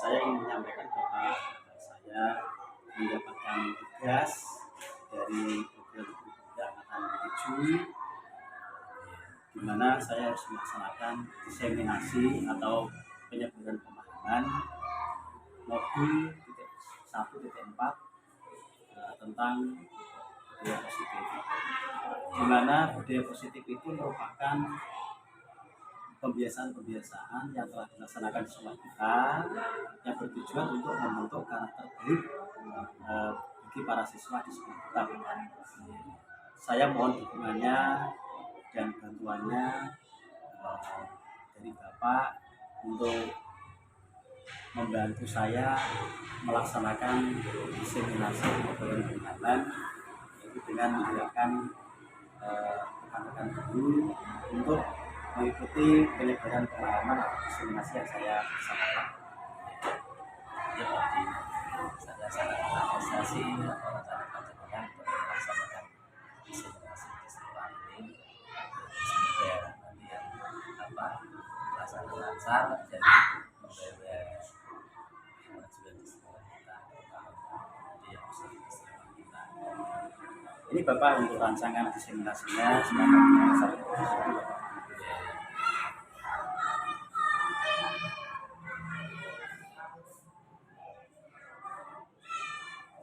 saya ingin menyampaikan bahwa saya mendapatkan tugas dari program angkatan 7, di mana saya harus melaksanakan diseminasi atau penyebaran pemahaman modul 1.4 tentang budaya positif, di mana budaya positif itu merupakan pembiasaan-pembiasaan yang telah dilaksanakan di sekolah kita yang bertujuan untuk membentuk karakter baik bagi para siswa di sekolah kita. Saya mohon dukungannya dan bantuannya dari Bapak untuk membantu saya melaksanakan diseminasi pemahaman yaitu dengan menggunakan rekan-rekan guru untuk mengikuti penyebaran pemahaman atau diseminasi yang saya laksanakan. Ya, berarti saya sangat mengapresiasi rekan-rekan jenengan untuk melaksanakan diseminasi di sekolah ini. Semoga nanti yang pelaksanaan lancar jadi membawa kemajuan di sekolah kita, terutama di yang positif di sekolah kita. Ini Bapak untuk rancangan diseminasinya, semoga berhasil.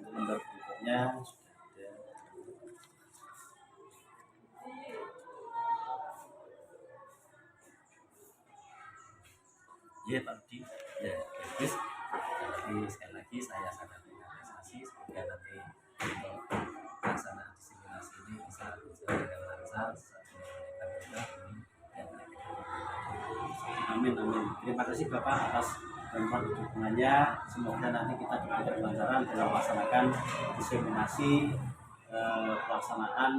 Untuk lembar berikutnya sudah ada. Ya Pak Budi, ya bagus. Jadi sekali lagi saya sangat mengapresiasi. Semoga nanti untuk pelaksanaan diseminasi ini bisa berjalan dengan lancar sesuai dengan yang Amin, amin. Terima kasih Bapak atas bantuan dukungannya. Semoga nanti kita diberikan kelancaran dalam melaksanakan diseminasi pelaksanaan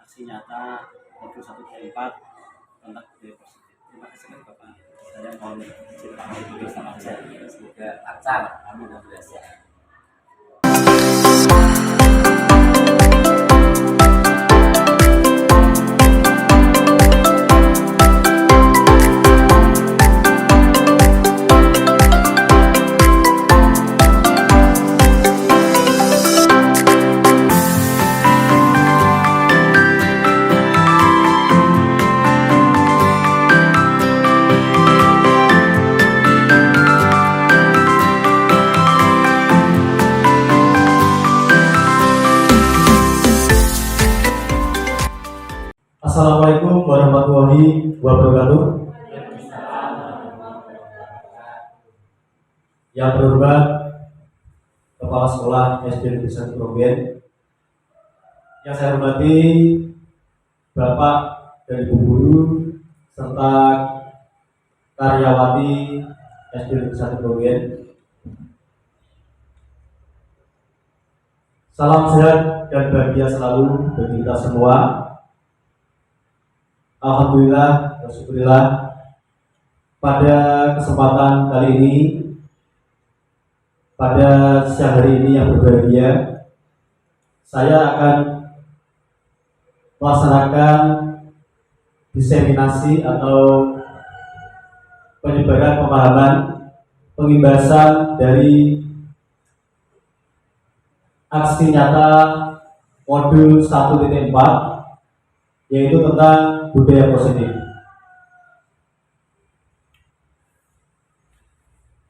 aksi nyata modul 1.4 tentang budaya positif. Terima kasih Bapak. Saya mohon izin pamit dulu sama saya. semoga lancar. Amin. Alhamdulillah. Assalamualaikum warahmatullahi wabarakatuh. Yang berhormat Kepala Sekolah SD Negeri 1 Krogien, yang saya hormati Bapak dan Ibu Guru serta karyawati SD Negeri 1 Krogien. Salam sehat dan bahagia selalu bagi kita semua. Alhamdulillah, syukurillah, pada kesempatan kali ini, pada siang hari ini yang berbahagia, saya akan melaksanakan diseminasi atau penyebaran pemahaman pengimbasan dari aksi nyata modul 1.4, yaitu tentang budaya positif.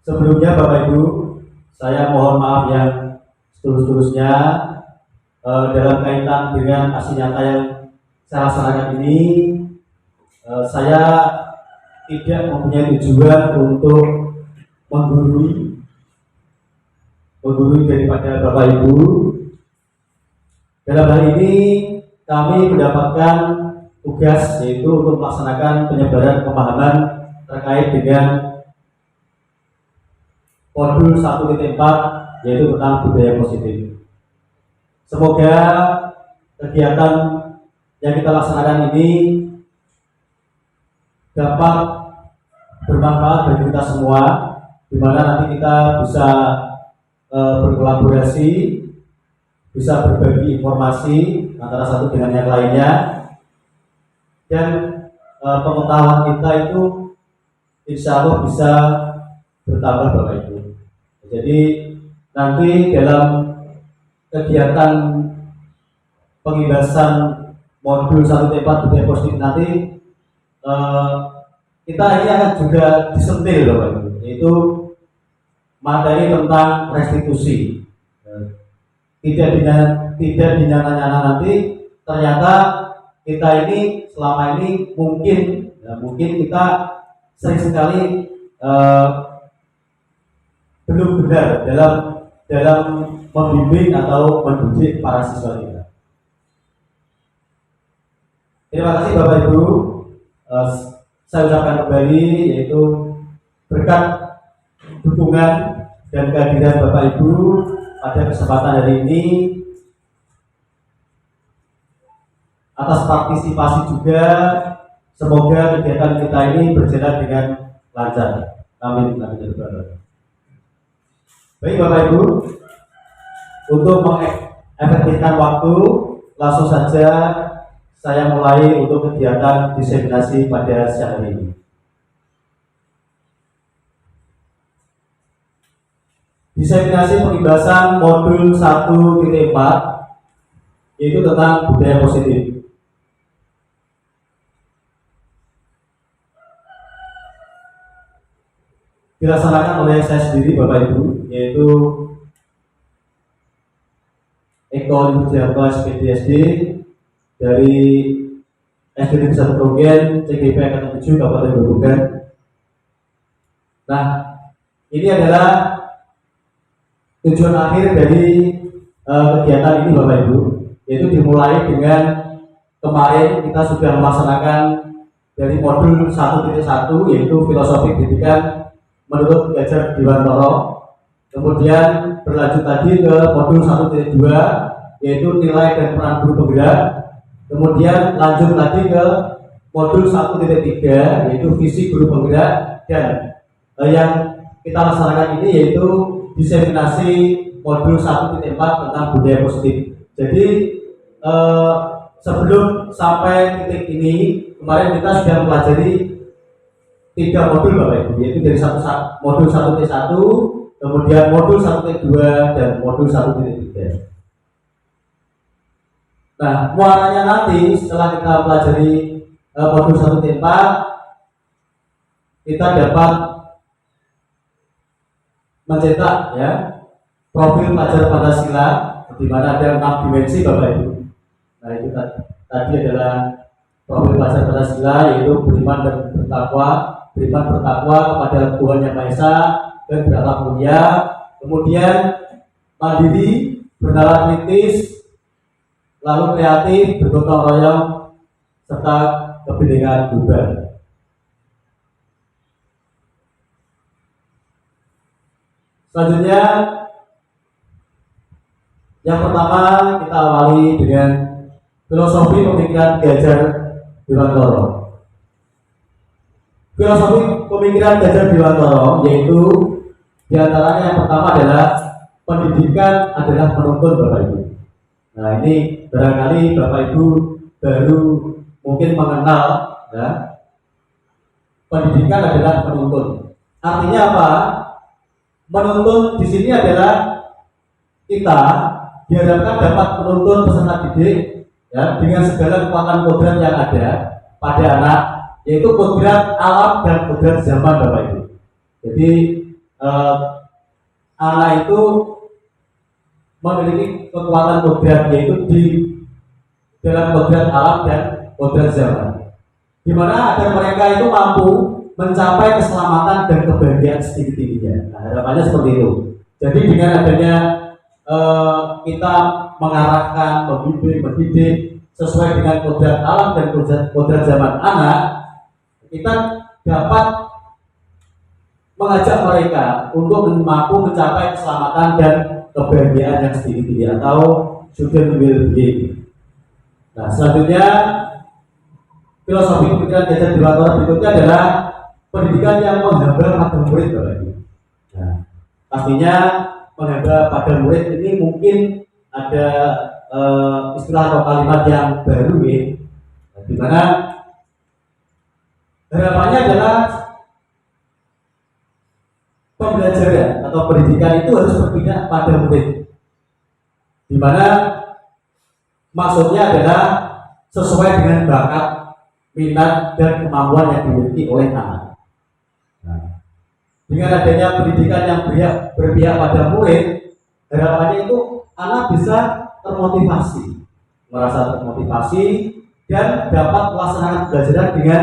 Sebelumnya Bapak Ibu, saya mohon maaf yang setulus-tulusnya dalam kaitan dengan aksi nyata yang saya laksanakan ini. Saya tidak mempunyai tujuan untuk menggurui daripada Bapak Ibu. Dalam hal ini kami mendapatkan tugas yaitu untuk melaksanakan penyebaran pemahaman terkait dengan modul 1.4 yaitu tentang budaya positif. Semoga kegiatan yang kita laksanakan ini dapat bermanfaat bagi kita semua, di mana nanti kita bisa berkolaborasi, bisa berbagi informasi antara satu dengan yang lainnya, dan pengetahuan kita itu insya Allah bisa bertambah Bapak Ibu. Jadi nanti dalam kegiatan pengibasan modul 1T4 budaya positif nanti kita ini akan juga disentil Bapak Ibu, yaitu materi tentang restitusi. Tidak dinyata-nyata nanti ternyata kita ini selama ini mungkin kita sering sekali belum benar dalam membimbing atau mendidik para siswa kita. Terima kasih Bapak Ibu. Saya ucapkan kembali yaitu berkat dukungan dan kehadiran Bapak Ibu pada kesempatan hari ini, atas partisipasi juga, semoga kegiatan kita ini berjalan dengan lancar. Amin. Baik Bapak Ibu, untuk mengefektifkan waktu, langsung saja saya mulai untuk kegiatan diseminasi pada siang hari ini. Diseminasi pengibasan modul 1.4 yaitu tentang budaya positif. Dilaksanakan oleh saya sendiri Bapak Ibu, yaitu Eko Limudianto SPDSD dari SD Negeri 1 Progen CGP Angkatan 7 Kabupaten Grobogan. Nah, ini adalah tujuan akhir dari kegiatan ini Bapak Ibu, yaitu dimulai dengan kemarin kita sudah melaksanakan dari modul 1.1 yaitu filosofi pendidikan menurut Gajar Dewantoro. Kemudian berlanjut tadi ke modul 1.2 yaitu nilai dan peran guru penggerak. Kemudian lanjut lagi ke modul 1.3 yaitu visi guru penggerak, dan yang kita laksanakan ini yaitu diseminasi modul 1.4 tentang budaya positif. Jadi sebelum sampai titik ini, kemarin kita sudah mempelajari 3 modul Bapak Ibu, yaitu dari modul 1T1, kemudian modul 1T2 dan modul 1.3. Nah, muaranya nanti setelah kita pelajari modul 1T4, kita dapat mencetak ya profil pelajar Pancasila, di mana ada 6 dimensi Bapak Ibu. Nah, itu tadi adalah profil pelajar Pancasila, yaitu beriman dan bertakwa kepada Tuhan Yang Maha Esa dan berakhlak mulia, kemudian mandiri, bernalar kritis, lalu kreatif, bergotong royong, serta kebinekaan global. Selanjutnya, yang pertama kita awali dengan filosofi pemikiran Gajar Dewantoro. Filosofi pemikiran Gajar Dewantoro yaitu diantaranya yang pertama adalah pendidikan adalah penuntun Bapak Ibu. Nah, ini barangkali Bapak Ibu baru mungkin mengenal ya, pendidikan adalah penuntun. Artinya apa? Menuntun di sini adalah kita diharapkan dapat menuntun peserta didik ya, dengan segala kekuatan kodrat yang ada pada anak, yaitu kodrat alam dan kodrat zaman Bapak Ibu. Jadi anak itu memiliki kekuatan kodrat yaitu di dalam kodrat alam dan kodrat zaman, di mana agar mereka itu mampu mencapai keselamatan dan kebahagiaan setinggi-tingginya. Nah, harapannya seperti itu. Jadi dengan adanya kita mengarahkan, membimbing, mendidik sesuai dengan kodrat alam dan kodrat zaman anak, kita dapat mengajak mereka untuk mampu mencapai keselamatan dan kebahagiaan yang setinggi-tinggi atau children will be. Nah, selanjutnya filosofi pemikiran Gajar Dewantoro berikutnya adalah pendidikan yang menghamba pada murid Bapak Ibu. Nah, pastinya menghamba pada murid ini mungkin ada istilah atau kalimat yang baru ya, di mana harapannya adalah pembelajaran atau pendidikan itu harus berpihak pada murid, di mana maksudnya adalah sesuai dengan bakat, minat, dan kemampuan yang dimiliki oleh anak. Nah, dengan adanya pendidikan yang berpihak pada murid, harapannya itu anak bisa termotivasi, merasa termotivasi, dan dapat melaksanakan pelajaran dengan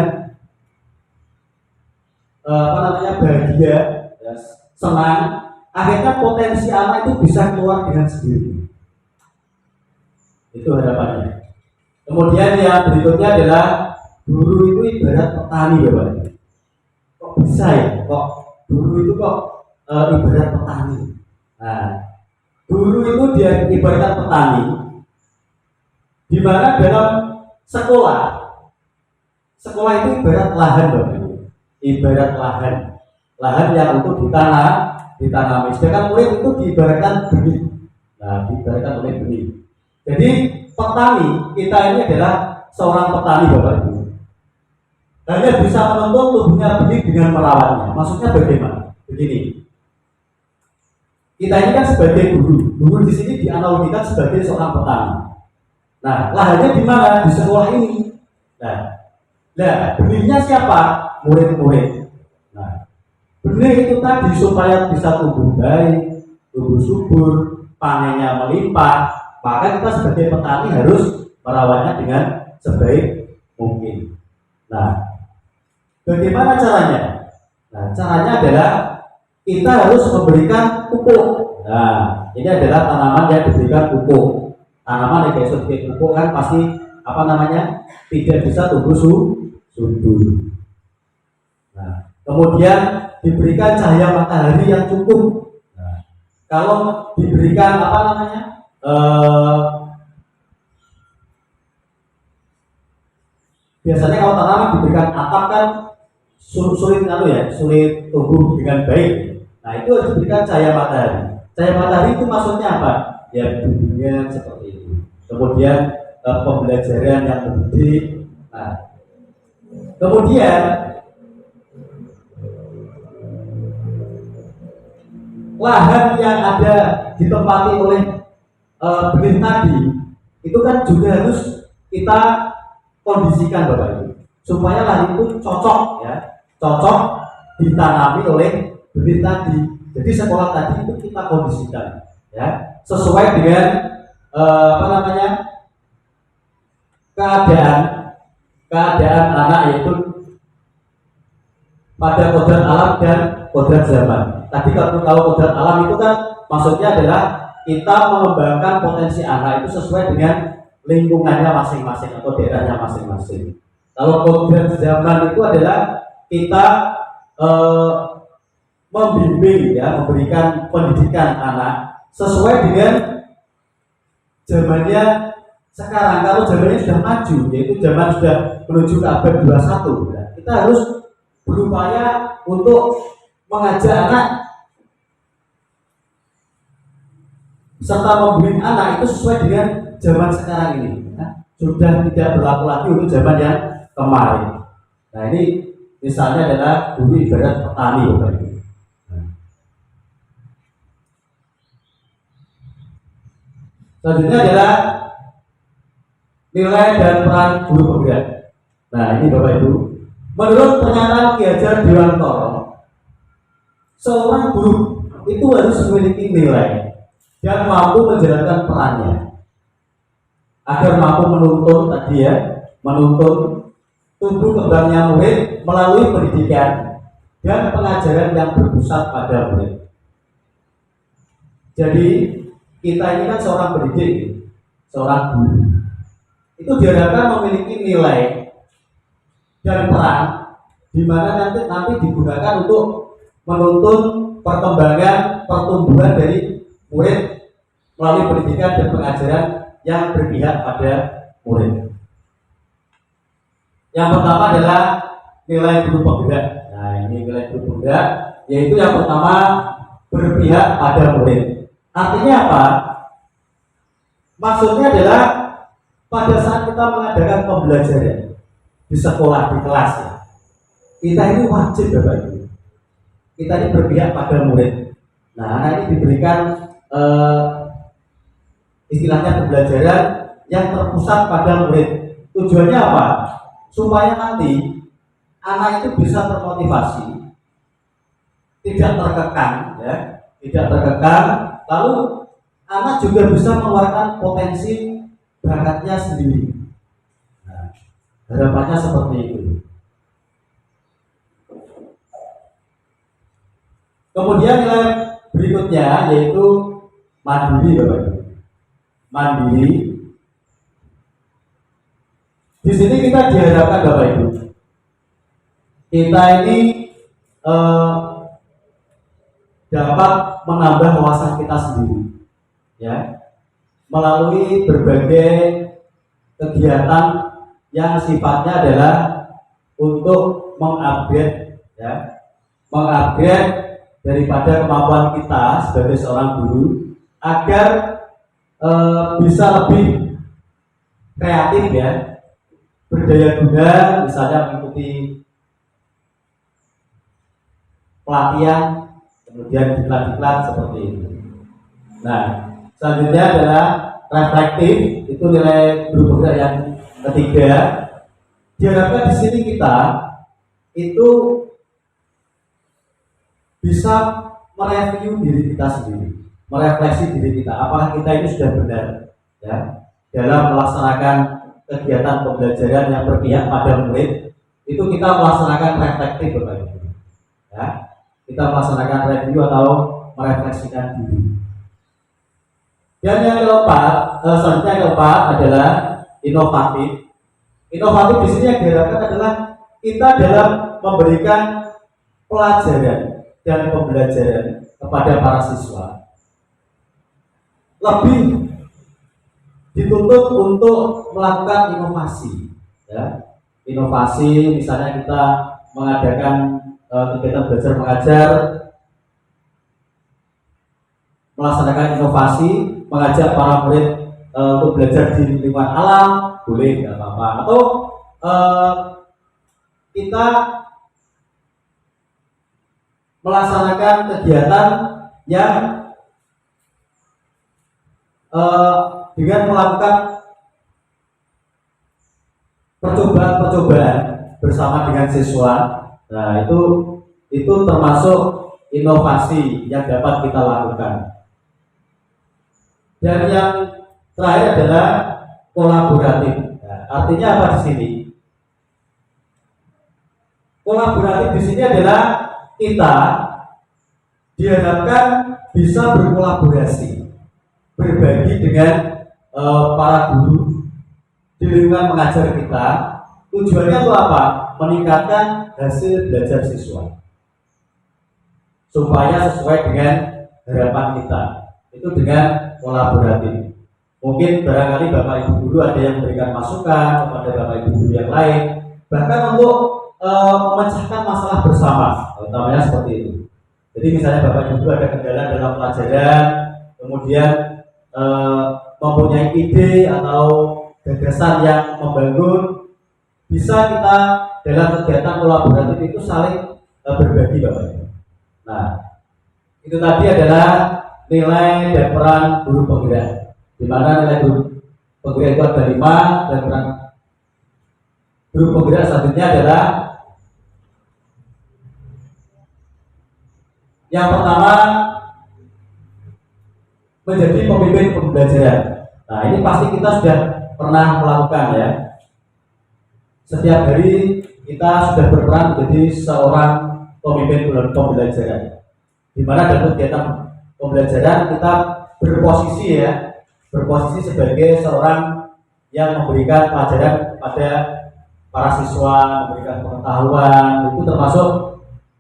bahagia, ya, senang. Akhirnya potensi anak itu bisa keluar dengan sendiri. Itu harapannya. Kemudian yang berikutnya adalah guru itu ibarat petani, Bapak. Kok bisa ya? Kok guru itu ibarat petani? Nah, guru itu dia ibarat petani, di mana dalam sekolah itu ibarat lahan, Bapak. Ibarat lahan yang untuk ditanami. Sedangkan murid itu diibaratkan benih. Nah, diibaratkan oleh benih. Jadi petani kita ini adalah seorang petani, Bapak Ibu. Hanya bisa menuntun tumbuhnya benih dengan merawatnya. Maksudnya bagaimana? Begini. Kita ini kan sebagai guru. Guru di sini dianalogikan sebagai seorang petani. Nah, lahannya di mana? Di sekolah ini. Nah, benihnya siapa? Murid-murid. Nah, benih itu tadi supaya bisa tumbuh baik, tumbuh subur, panennya melimpah, maka kita sebagai petani harus merawatnya dengan sebaik mungkin. Nah, bagaimana caranya? Nah, caranya adalah kita harus memberikan pupuk. Nah, ini adalah tanaman yang diberikan pupuk. Tanaman yang besok pupuk kan pasti tidak bisa tumbuh subur. Nah, kemudian diberikan cahaya matahari yang cukup. Nah, kalau diberikan biasanya kalau tanaman diberikan atap kan sulit tumbuh dengan baik. Nah, itu harus diberikan cahaya matahari. Cahaya matahari itu maksudnya apa? Ya, bimbingan seperti itu. Kemudian pembelajaran yang mendidik. Nah, kemudian lahan yang ada ditempati oleh benih tadi itu kan juga harus kita kondisikan, Bapak Ibu, supaya lahan itu cocok ditanami oleh benih tadi. Jadi sekolah tadi itu kita kondisikan, ya, sesuai dengan keadaan anak, yaitu pada kodrat alam dan kodrat zaman. Tadi kalau kodrat alam itu kan maksudnya adalah kita mengembangkan potensi anak itu sesuai dengan lingkungannya masing-masing atau daerahnya masing-masing. Kalau kodrat zaman itu adalah kita membimbing, ya, memberikan pendidikan anak sesuai dengan zamannya sekarang. Kalau zamannya sudah maju, yaitu zaman sudah menuju ke abad 21, ya, kita harus berupaya untuk mengajak anak serta membimbing anak itu sesuai dengan zaman sekarang ini, ya. Sudah tidak berlaku lagi untuk zaman yang kemarin. Nah, ini misalnya adalah guru ibarat petani, Bapak Ibu. Selanjutnya adalah nilai dan peran guru penggerak. Nah, ini Bapak Ibu, menurut pernyataan Ki Hajar Dewantara, seorang guru itu harus memiliki nilai dan mampu menjalankan perannya agar mampu menuntun tumbuh kembangnya murid melalui pendidikan dan pengajaran yang berpusat pada murid. Jadi kita ini kan seorang pendidik, seorang guru, itu diharapkan memiliki nilai dan peran di mana nanti digunakan untuk menuntun pertumbuhan dari murid melalui pendidikan dan pengajaran yang berpihak pada murid. Yang pertama adalah nilai guru penggerak. Nah, ini nilai guru penggerak, yaitu yang pertama berpihak pada murid. Artinya apa? Maksudnya adalah pada saat kita mengadakan pembelajaran di sekolah, di kelas, ya, kita ini wajib, Bapak Ibu, kita ini berpihak pada murid. Nah, anak ini diberikan istilahnya pembelajaran yang terpusat pada murid. Tujuannya apa? Supaya nanti anak itu bisa termotivasi, tidak terkekang, ya, tidak terkekang. Lalu anak juga bisa mengeluarkan potensi bakatnya sendiri. Nah, harapannya seperti itu. Kemudian nilai berikutnya yaitu mandiri, Bapak Ibu. Mandiri. Di sini kita diharapkan, Bapak Ibu, kita ini dapat menambah wawasan kita sendiri, ya, melalui berbagai kegiatan yang sifatnya adalah untuk mengupgrade, ya, mengupgrade daripada kemampuan kita sebagai seorang guru agar bisa lebih kreatif, ya, berdaya guna, misalnya mengikuti pelatihan, kemudian diklat-diklat seperti itu. Nah, selanjutnya adalah reflektif, itu nilai guru bergerak yang ketiga. Diharapkan di sini kita itu bisa mereview diri kita sendiri, merefleksi diri kita, apakah kita ini sudah benar, ya, dalam melaksanakan kegiatan pembelajaran yang berpihak pada murid. Itu kita melaksanakan reflektif, Bapak Ibu, ya, kita melaksanakan review atau merefleksikan diri. Dan yang keempat, selanjutnya yang keempat adalah inovatif. Inovatif di sini yang diharapkan adalah kita dalam memberikan pelajaran dan pembelajaran kepada para siswa lebih dituntut untuk melakukan inovasi, ya. Inovasi, misalnya kita mengadakan kegiatan belajar mengajar, melaksanakan inovasi, mengajak para murid untuk belajar di lingkungan alam, boleh, nggak apa-apa. Atau kita melaksanakan kegiatan yang dengan melakukan percobaan-percobaan bersama dengan siswa. Nah, itu termasuk inovasi yang dapat kita lakukan. Dan yang terakhir adalah kolaboratif. Nah, artinya apa di sini? Kolaboratif di sini adalah kita diharapkan bisa berkolaborasi, berbagi dengan para guru di lingkungan mengajar kita. Tujuannya untuk apa? Meningkatkan hasil belajar siswa supaya sesuai dengan harapan kita. Itu dengan kolaboratif. Mungkin barangkali Bapak Ibu guru ada yang memberikan masukan kepada Bapak Ibu guru yang lain, bahkan untuk memecahkan masalah bersama, utamanya seperti itu. Jadi misalnya Bapak Ibu ada kendala dalam pelajaran, kemudian mempunyai ide atau gagasan yang membangun, bisa kita dalam kegiatan kolaboratif itu saling berbagi, Bapak Ibu. Nah, itu tadi adalah nilai dan peran guru penggerak, di mana nilai guru penggerak itu ada 5, dan peran guru penggerak selanjutnya adalah yang pertama, menjadi pemimpin pembelajaran. Nah, ini pasti kita sudah pernah melakukan, ya. Setiap hari kita sudah berperan menjadi seorang pemimpin pembelajaran, di mana dalam kegiatan pembelajaran kita berposisi, ya, berposisi sebagai seorang yang memberikan pelajaran kepada para siswa, memberikan pengetahuan. Itu termasuk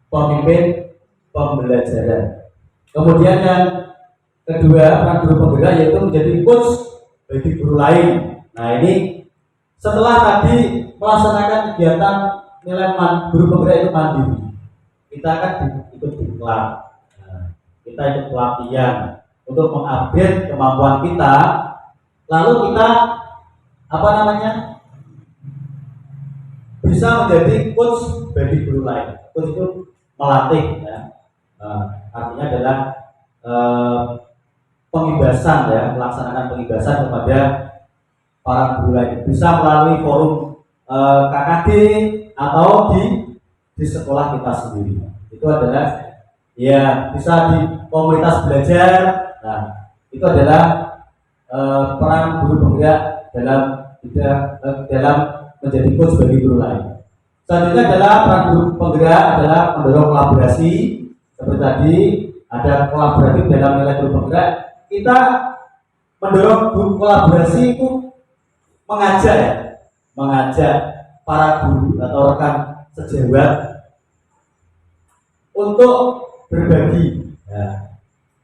pemimpin pembelajaran. Kemudian yang kedua, peran guru penggerak yaitu menjadi coach bagi guru lain. Nah, ini setelah tadi melaksanakan kegiatan nilai guru penggerak itu mandiri, kita akan ikut diklat, kita ikut pelatihan untuk mengupgrade kemampuan kita. Lalu kita bisa menjadi coach bagi guru lain. Coach itu melatih, ya, Artinya adalah eh, pengibasan ya, melaksanakan pengibasan kepada para guru lain, bisa melalui forum KKD atau di sekolah kita sendiri. Itu adalah ya bisa di komunitas belajar. Nah, itu adalah peran guru penggerak dalam menjadi coach bagi guru lain. Selanjutnya adalah peran guru penggerak adalah mendorong kolaborasi. Seperti tadi ada kolaboratif dalam nilai guru penggerak. Kita mendorong guru kolaborasi itu mengajak para guru atau rekan sejawat untuk berbagi, ya,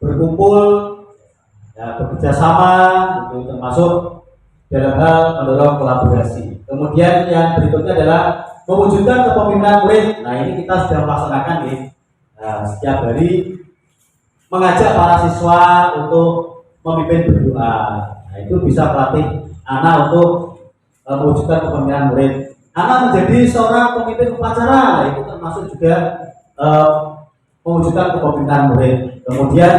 berkumpul, ya, bekerja sama, itu termasuk dalam hal mendorong kolaborasi. Kemudian yang berikutnya adalah mewujudkan kepemimpinan murid. Nah, ini kita sudah melaksanakan nih, setiap hari mengajak para siswa untuk memimpin berdoa. Nah, itu bisa melatih anak untuk mewujudkan kepemimpinan murid. Anak menjadi seorang pemimpin upacara, nah, itu termasuk juga mewujudkan kepemimpinan murid. Kemudian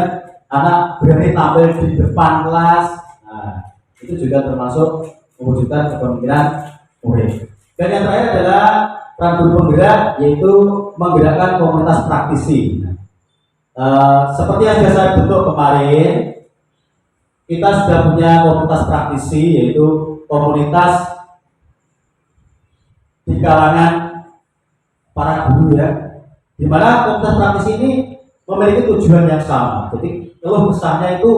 anak berani tampil di depan kelas, nah, itu juga termasuk mewujudkan kepemimpinan murid. Dan yang terakhir adalah peran guru penggerak, yaitu menggerakkan komunitas praktisi. Seperti yang sudah saya bentuk kemarin, kita sudah punya komunitas praktisi, yaitu komunitas di kalangan para guru ya, di mana komunitas praktisi ini memiliki tujuan yang sama. Jadi keluh kesahnya itu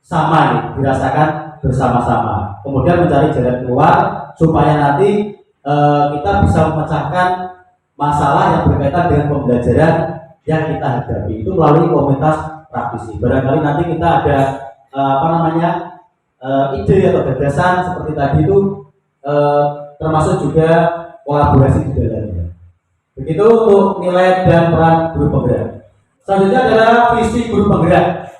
sama nih, dirasakan bersama-sama. Kemudian mencari jalan keluar supaya nanti kita bisa memecahkan masalah yang berkaitan dengan pembelajaran yang kita hadapi itu melalui komunitas praktisi. Barangkali nanti kita ada ide atau gagasan seperti tadi itu, termasuk juga kolaborasi di dalamnya. Begitu untuk nilai dan peran guru penggerak. Selanjutnya adalah visi guru penggerak.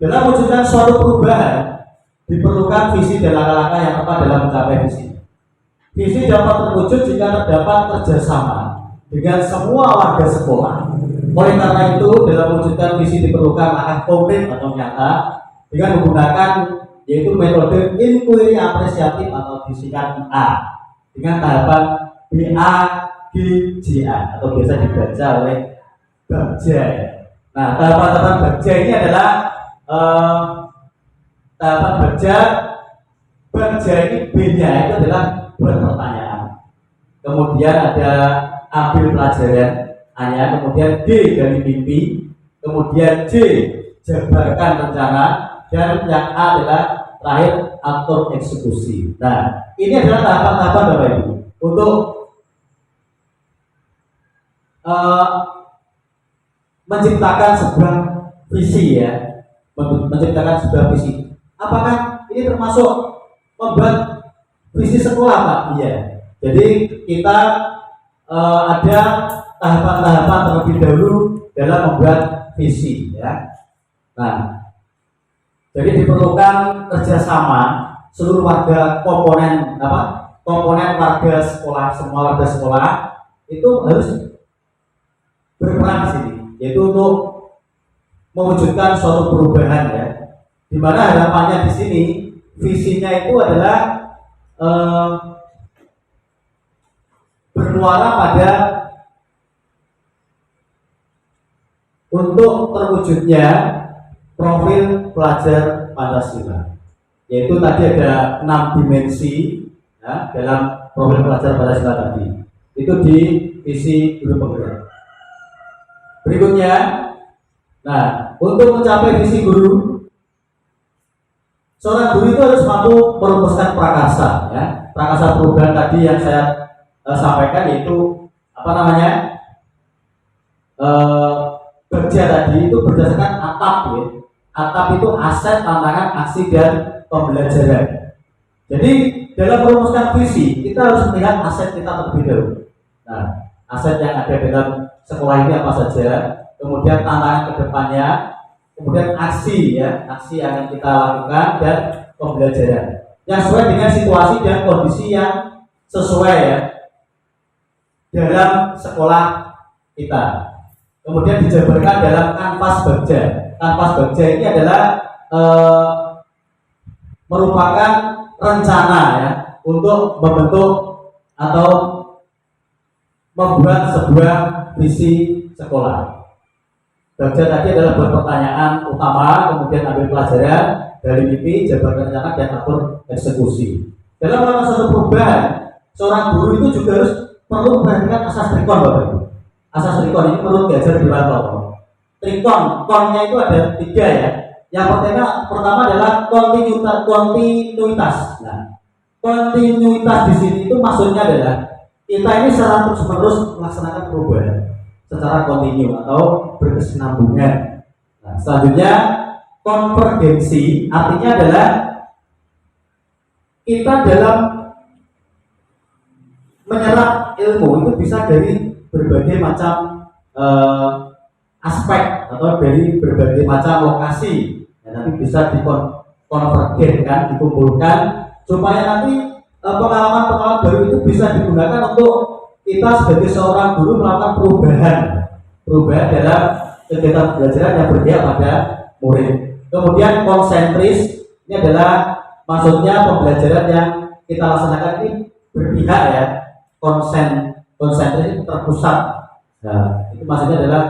Dalam mewujudkan suatu perubahan diperlukan visi dan langkah-langkah yang tepat dalam mencapai visi. Visi dapat terwujud jika terdapat kerjasama dengan semua warga sekolah. Oleh karena itu, dalam mewujudkan visi diperlukan langkah konkret atau nyata dengan menggunakan yaitu metode inquiry apresiatif atau disingkat IA dengan tahapan BAGJA atau biasa dibaca oleh Bagja. Nah, tahapan-tahapan Bagja ini adalah tahapan Bagja ini B-nya itu adalah buat pertanyaan. Kemudian ada ambil pelajaran A-nya, kemudian D dari mimpi, kemudian J jabarkan rencana, dan yang A adalah terakhir atur eksekusi. Nah, ini adalah tahapan-tahapan Bapak Ibu untuk menciptakan sebuah visi ya, menciptakan sebuah visi. Apakah ini termasuk membuat visi sekolah Pak? Iya. Jadi kita ada tahapan-tahapan terlebih dahulu dalam membuat visi ya. Nah, jadi diperlukan kerjasama seluruh warga komponen warga sekolah, semua warga sekolah itu harus berperan di sini, yaitu untuk mewujudkan suatu perubahan ya. Di mana harapannya di sini visinya itu adalah bermuara pada untuk terwujudnya profil pelajar Pancasila, yaitu tadi ada 6 dimensi ya, dalam profil pelajar Pancasila tadi. Itu di visi guru penggerak. Berikutnya, nah untuk mencapai visi guru, seorang guru itu harus mampu merumuskan prakarsa ya. Prakarsa perubahan tadi yang saya sampaikan yaitu kerja tadi itu berdasarkan atap ya. Atap itu aset, tantangan, aksi, dan pembelajaran. Jadi dalam merumuskan visi kita harus melihat aset kita terlebih dahulu. Nah, aset yang ada dalam sekolah ini apa saja, kemudian tantangan kedepannya, kemudian aksi ya, aksi yang akan kita lakukan, dan pembelajaran yang sesuai dengan situasi dan kondisi yang sesuai ya dalam sekolah kita. kemudian dijabarkan dalam kanvas bagja. Kanvas bagja ini adalah merupakan rencana ya untuk membentuk atau membuat sebuah visi sekolah. Bagja tadi adalah pertanyaan utama, kemudian ambil pelajaran dari mimpi, jabarkan rencana, dan atur eksekusi. Dalam melakukan suatu perubahan, seorang guru itu juga harus perlu memperhatikan asas trikon, Bapak Ibu. Asas trikon ini perlu diajar di Wanto. Trikon, konnya itu ada 3 ya. Yang pertama adalah kontinuitas. Nah, kontinuitas di sini itu maksudnya adalah kita ini secara terus-menerus melaksanakan perubahan secara kontinu atau berkesinambungan. Nah, selanjutnya konvergensi artinya adalah kita dalam menyerap ilmu itu bisa dari berbagai macam aspek atau dari berbagai macam lokasi. Nanti bisa dikonvergenkan, dikumpulkan supaya nanti pengalaman-pengalaman baru itu bisa digunakan untuk kita sebagai seorang guru melakukan perubahan dalam kegiatan pembelajaran yang berpihak pada murid. Kemudian konsentris ini adalah maksudnya pembelajaran yang kita laksanakan ini berpihak ya, konsentris itu terpusat. Nah, itu maksudnya adalah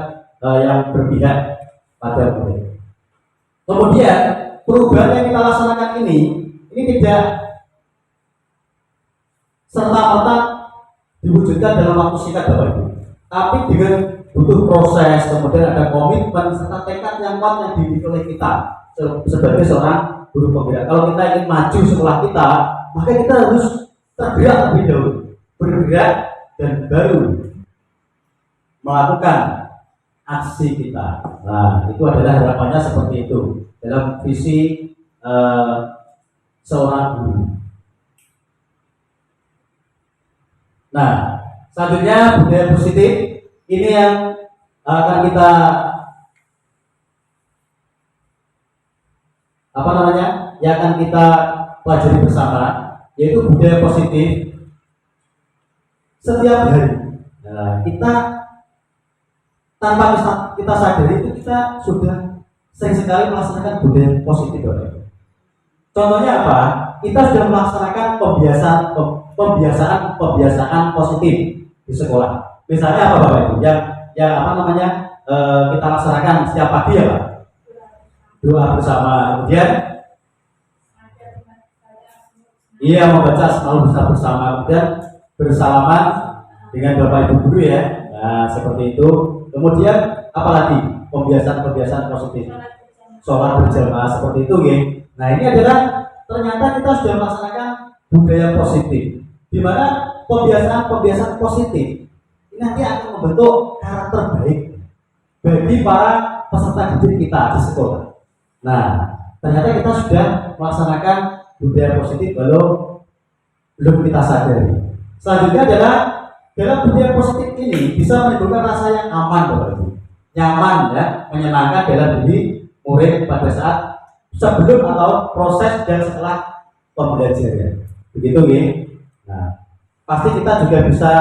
yang berpihak pada murid. Kemudian perubahan yang kita laksanakan ini tidak serta-merta diwujudkan dalam waktu singkat, Bapak Ibu. Tapi dengan butuh proses, kemudian ada komitmen serta tekad yang kuat yang dimiliki oleh kita sebagai seorang guru penggerak. Kalau kita ingin maju sekolah kita, maka kita harus tergerak lebih dahulu, bergerak dan baru melakukan aksi kita. Nah, itu adalah harapannya seperti itu dalam visi seorang guru. Nah, selanjutnya budaya positif ini yang akan kita yang akan kita pelajari bersama, yaitu budaya positif setiap hari. Nah, kita tanpa kita sadari itu kita sudah sering sekali melaksanakan budaya positif. Contohnya apa? Kita sudah melaksanakan pembiasaan positif di sekolah. Misalnya apa Bapak Ibu? Kita laksanakan setiap pagi ya Pak. Doa bersama, kemudian membaca selalu bersama, kemudian bersalaman dengan Bapak Ibu guru ya. Nah, seperti itu. Kemudian apalagi pembiasaan positif. Sholat berjamaah seperti itu ya. Nah, ini adalah ternyata kita sudah melaksanakan budaya positif, di mana pembiasaan positif ini nanti akan membentuk karakter baik bagi para peserta didik kita di sekolah. Nah, ternyata kita sudah melaksanakan budaya positif walau belum kita sadari. Selanjutnya adalah dalam budaya positif ini bisa menimbulkan rasa yang aman, Bapak Ibu. Nyaman ya, menyenangkan dalam diri murid pada saat sebelum atau proses dan setelah pembelajaran. Begitu ya. Nah, pasti kita juga bisa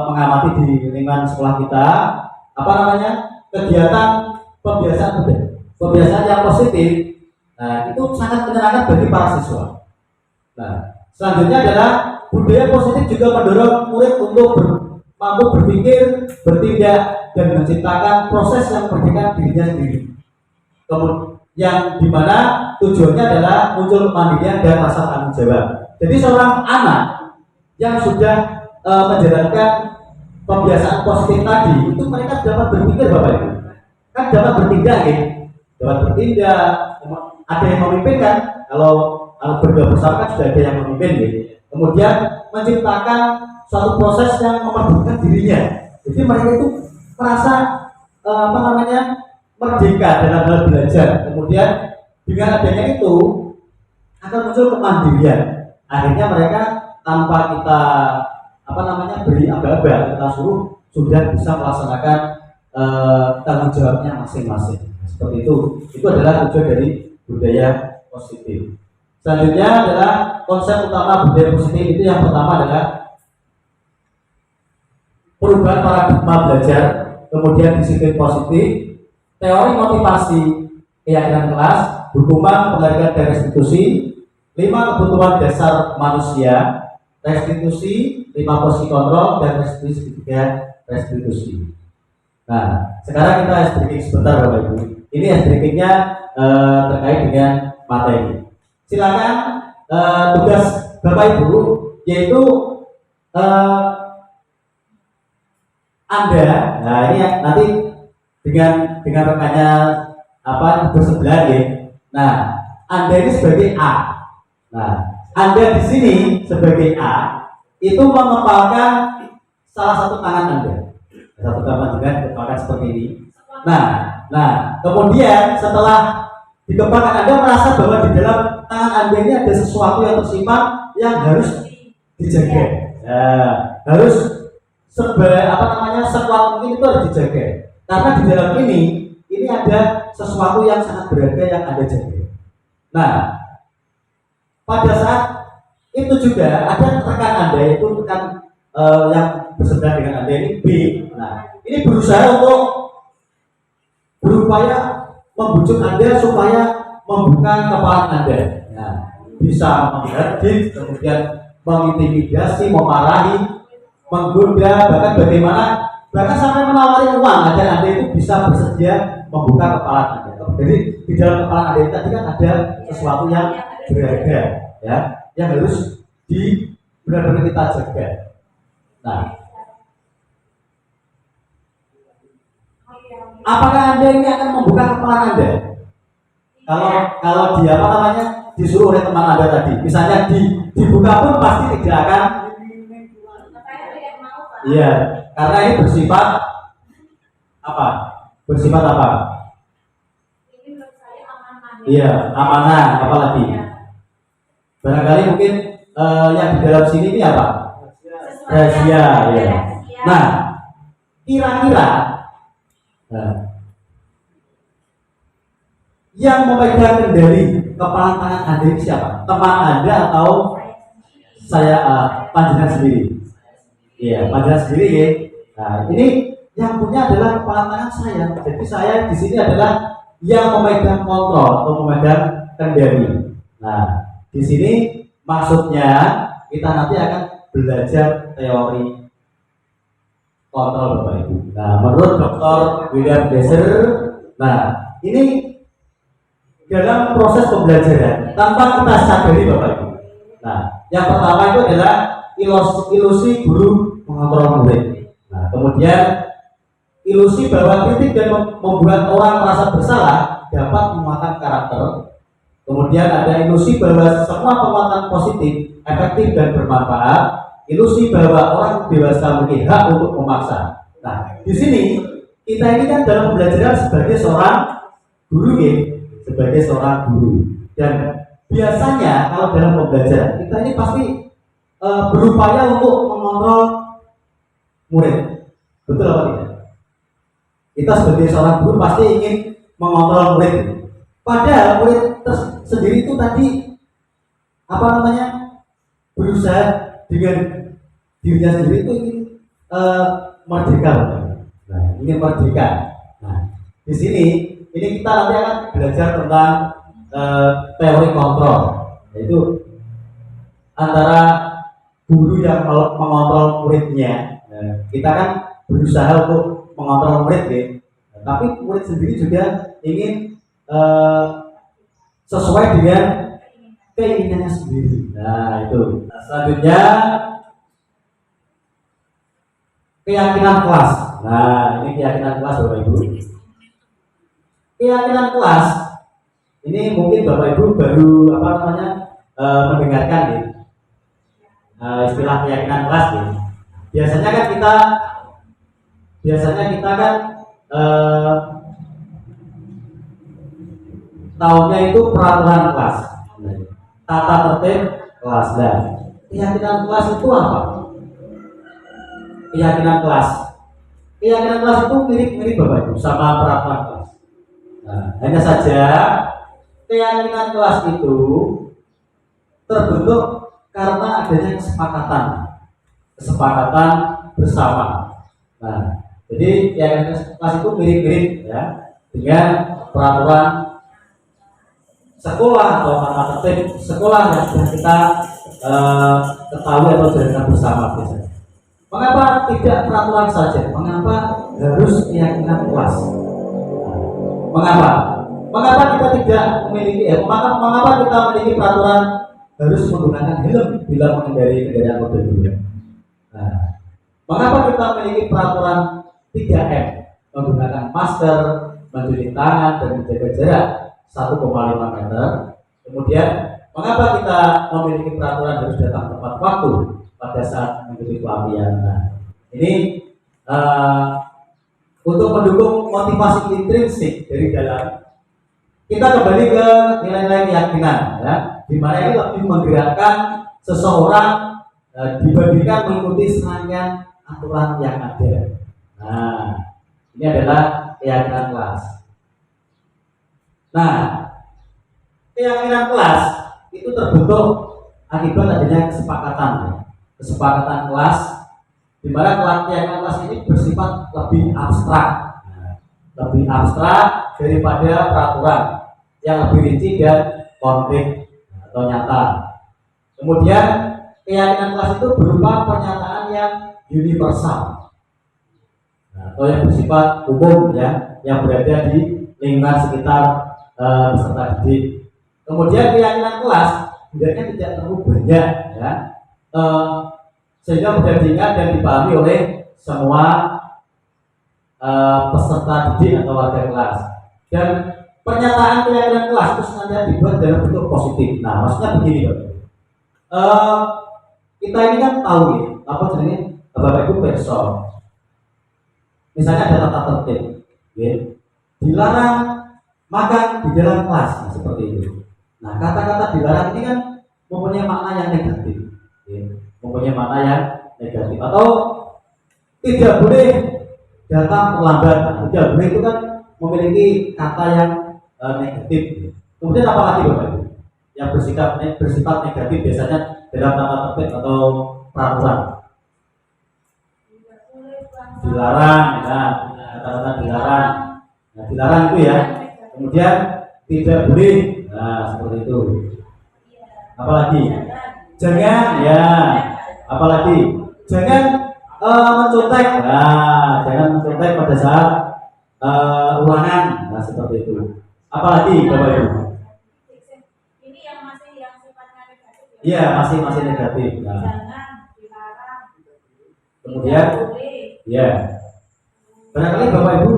mengamati di lingkungan sekolah kita kegiatan pembiasaan yang positif. Nah, itu sangat menyenangkan bagi para siswa. Nah, selanjutnya adalah budaya positif juga mendorong murid untuk mampu berpikir, bertindak, dan menciptakan proses yang merdeka dirinya sendiri. Kemudian yang dimana tujuannya adalah muncul kemandirian dan rasa tanggung jawab. Jadi seorang anak yang sudah menjalankan pembiasaan positif tadi, itu mereka dapat berpikir Bapak Ibu, kan dapat bertindak ya, dapat bertindak, ada yang memimpin kan, kalau berdua bersama kan sudah ada yang memimpin ya. Kemudian menciptakan suatu proses yang memerdekakan dirinya. Jadi mereka itu merasa merdeka dalam hal belajar. Kemudian dengan adanya itu akan muncul kemandirian. Akhirnya mereka tanpa kita beri aba-aba, kita suruh sudah bisa melaksanakan tanggung jawabnya masing-masing. Seperti itu. Itu adalah tujuan dari budaya positif. Selanjutnya adalah konsep utama budaya positif itu yang pertama adalah perubahan paradigma belajar. kemudian disiplin positif, teori motivasi, keyakinan kelas, hukuman, penghargaan dan restitusi, 5 kebutuhan dasar manusia, restitusi, 5 posisi kontrol, dan restitusi 3 restitusi. Nah, sekarang kita ice breaking sebentar Bapak Ibu. Ini ice breakingnya terkait dengan materi. Silakan tugas Bapak Ibu yaitu Anda, nah ini nanti dengan rekannya bersebelah ya. Nah, Anda ini sebagai A. Nah, Anda di sini sebagai A itu mengepalkan salah satu tangan Anda. Satu tangan juga dikepalkan seperti ini. Nah, kemudian setelah dikepalkan Anda merasa bahwa di dalam tangan Anda ini ada sesuatu yang tersimpan yang harus dijaga. Harus sekuat mungkin itu harus dijaga. Karena di dalam ini ada sesuatu yang sangat berharga yang Anda jaga. Nah, pada saat itu juga ada rekan Anda itu rekan yang bersebelah dengan Anda ini B. Nah, ini berusaha untuk berupaya membujuk Anda supaya membuka kepala Anda. Nah, bisa menghadir, kemudian mengintimidasi, memarahi, menggoda, bahkan sampai menawari uang agar Anda itu bisa bersedia membuka kepala Anda. Jadi di dalam kepala Anda tadi kan ada sesuatu yang berharga, ya, yang harus benar-benar kita jaga. Nah, apakah Anda ini akan membuka kepala Anda? Kalau dia disuruh oleh teman Anda tadi, misalnya dibuka pun pasti tidak akan. Iya, karena ini bersifat apa? Bersifat apa? Iya, amanah, apalagi. Barangkali mungkin yang di dalam sini ini apa? Rahasia, ya. Nah, kira-kira yang memegang kendali kepala tangan Anda ini siapa? Teman Anda atau saya panjenengan sendiri? Iya, panjenengan sendiri ya. Nah, ini yang punya adalah kepala tangan saya. Jadi saya di sini adalah yang memegang kontrol atau memegang kendali. Nah, di sini maksudnya kita nanti akan belajar teori kontrol Bapak Ibu. Nah, menurut Dr. William Glasser, nah ini dalam proses pembelajaran tanpa kita sadari Bapak Ibu. Nah, yang pertama itu adalah ilusi guru mengontrol murid. Nah, kemudian ilusi bahwa kritik dan membuat orang merasa bersalah dapat menguatkan karakter. Kemudian ada ilusi bahwa semua penguatan positif, efektif dan bermanfaat. Ilusi bahwa orang dewasa memiliki hak untuk memaksa. Nah, di sini kita ini kan dalam pembelajaran sebagai seorang guru ya, sebagai seorang guru. Dan biasanya kalau dalam pembelajaran kita ini pasti berupaya untuk mengontrol murid. Betul apa tidak? Kita sebagai seorang guru pasti ingin mengontrol murid. Padahal murid sendiri itu tadi berusaha dengan dirinya sendiri itu ingin merdeka. Nah, ingin merdeka. Nah, di sini ini kita nanti akan belajar tentang teori kontrol, yaitu antara guru yang mengontrol muridnya. Nah, kita kan berusaha untuk mengontrol murid ya, tapi murid sendiri juga ingin sesuai dengan keinginannya sendiri. Nah, itu. Nah, selanjutnya keyakinan kelas. Nah, ini keyakinan kelas Bapak Ibu. Keyakinan kelas ini mungkin Bapak Ibu baru mendengarkan ya. Istilah keyakinan kelas ya. Biasanya kita kan tahunnya itu peraturan kelas, tata tertib kelas. Dan keyakinan kelas itu apa? Keyakinan kelas itu mirip Bapak Ibu sama peraturan kelas. Nah, hanya saja keyakinan kelas itu terbentuk karena adanya kesepakatan bersama. Nah, Jadi keyakinan kelas itu mirip-mirip ya dengan peraturan sekolah atau tata tertib sekolah yang sudah kita ketahui atau jalankan bersama biasanya. Mengapa tidak peraturan saja? Mengapa harus keyakinan kelas? Mengapa? Mengapa kita tidak memiliki mengapa kita memiliki peraturan harus menggunakan helm bila mengendarai kendaraan roda dua? Nah, mengapa kita memiliki peraturan 3M menggunakan masker, mencuci tangan dan menjaga jarak 1,5 meter? Kemudian, mengapa kita memiliki peraturan harus datang tepat waktu pada saat mengikuti pelatihan? Nah, ini untuk mendukung motivasi intrinsik dari dalam, kita kembali ke nilai-nilai keyakinan, ya, di mana ini lebih menggerakkan seseorang dibandingkan mengikuti serangkaian aturan yang ada. Nah, ini adalah keyakinan kelas. Nah, keyakinan kelas itu terbentuk akibat adanya kesepakatan kelas, di mana keyakinan kelas ini bersifat lebih abstrak, daripada peraturan yang lebih rinci dan konkret atau nyata. Kemudian keyakinan kelas itu berupa pernyataan yang universal, atau yang bersifat umum ya, yang berada di lingkungan sekitar peserta didik. Kemudian keyakinan kelas hendaknya tidak terlalu banyak ya, sehingga mudah diingat dan dipahami oleh semua peserta didik atau warga kelas. Dan pernyataan keyakinan kelas itu sengaja dibuat dalam bentuk positif. Nah, maksudnya begini, kita ini kan tahu ya, apa jenisnya Bapak Ibu person. Misalnya ada tata tertib, ya, dilarang makan di dalam kelas, nah, seperti itu. Nah, kata-kata dilarang ini kan mempunyai makna yang negatif, ya, mempunyai makna yang negatif. Atau tidak boleh datang terlambat. Nah, tidak boleh itu kan memiliki kata yang negatif. Kemudian apa lagi Bapak Ibu? Yang bersifat negatif biasanya dalam tata tertib atau peraturan. Dilarang, nah, kata-kata dilarang. Nah, dilarang itu ya. Kemudian tidak boleh, nah seperti itu. Apalagi? Jangan, ya. Apalagi? Jangan mencontek. Nah, jangan mencontek pada saat ulangan. Nah, seperti itu. Apalagi Bapak Ibu? Ini yang sifatnya negatif. Iya, masih negatif. Nah. Jangan, dilarang. Kemudian, ya. Barangkali Bapak Ibu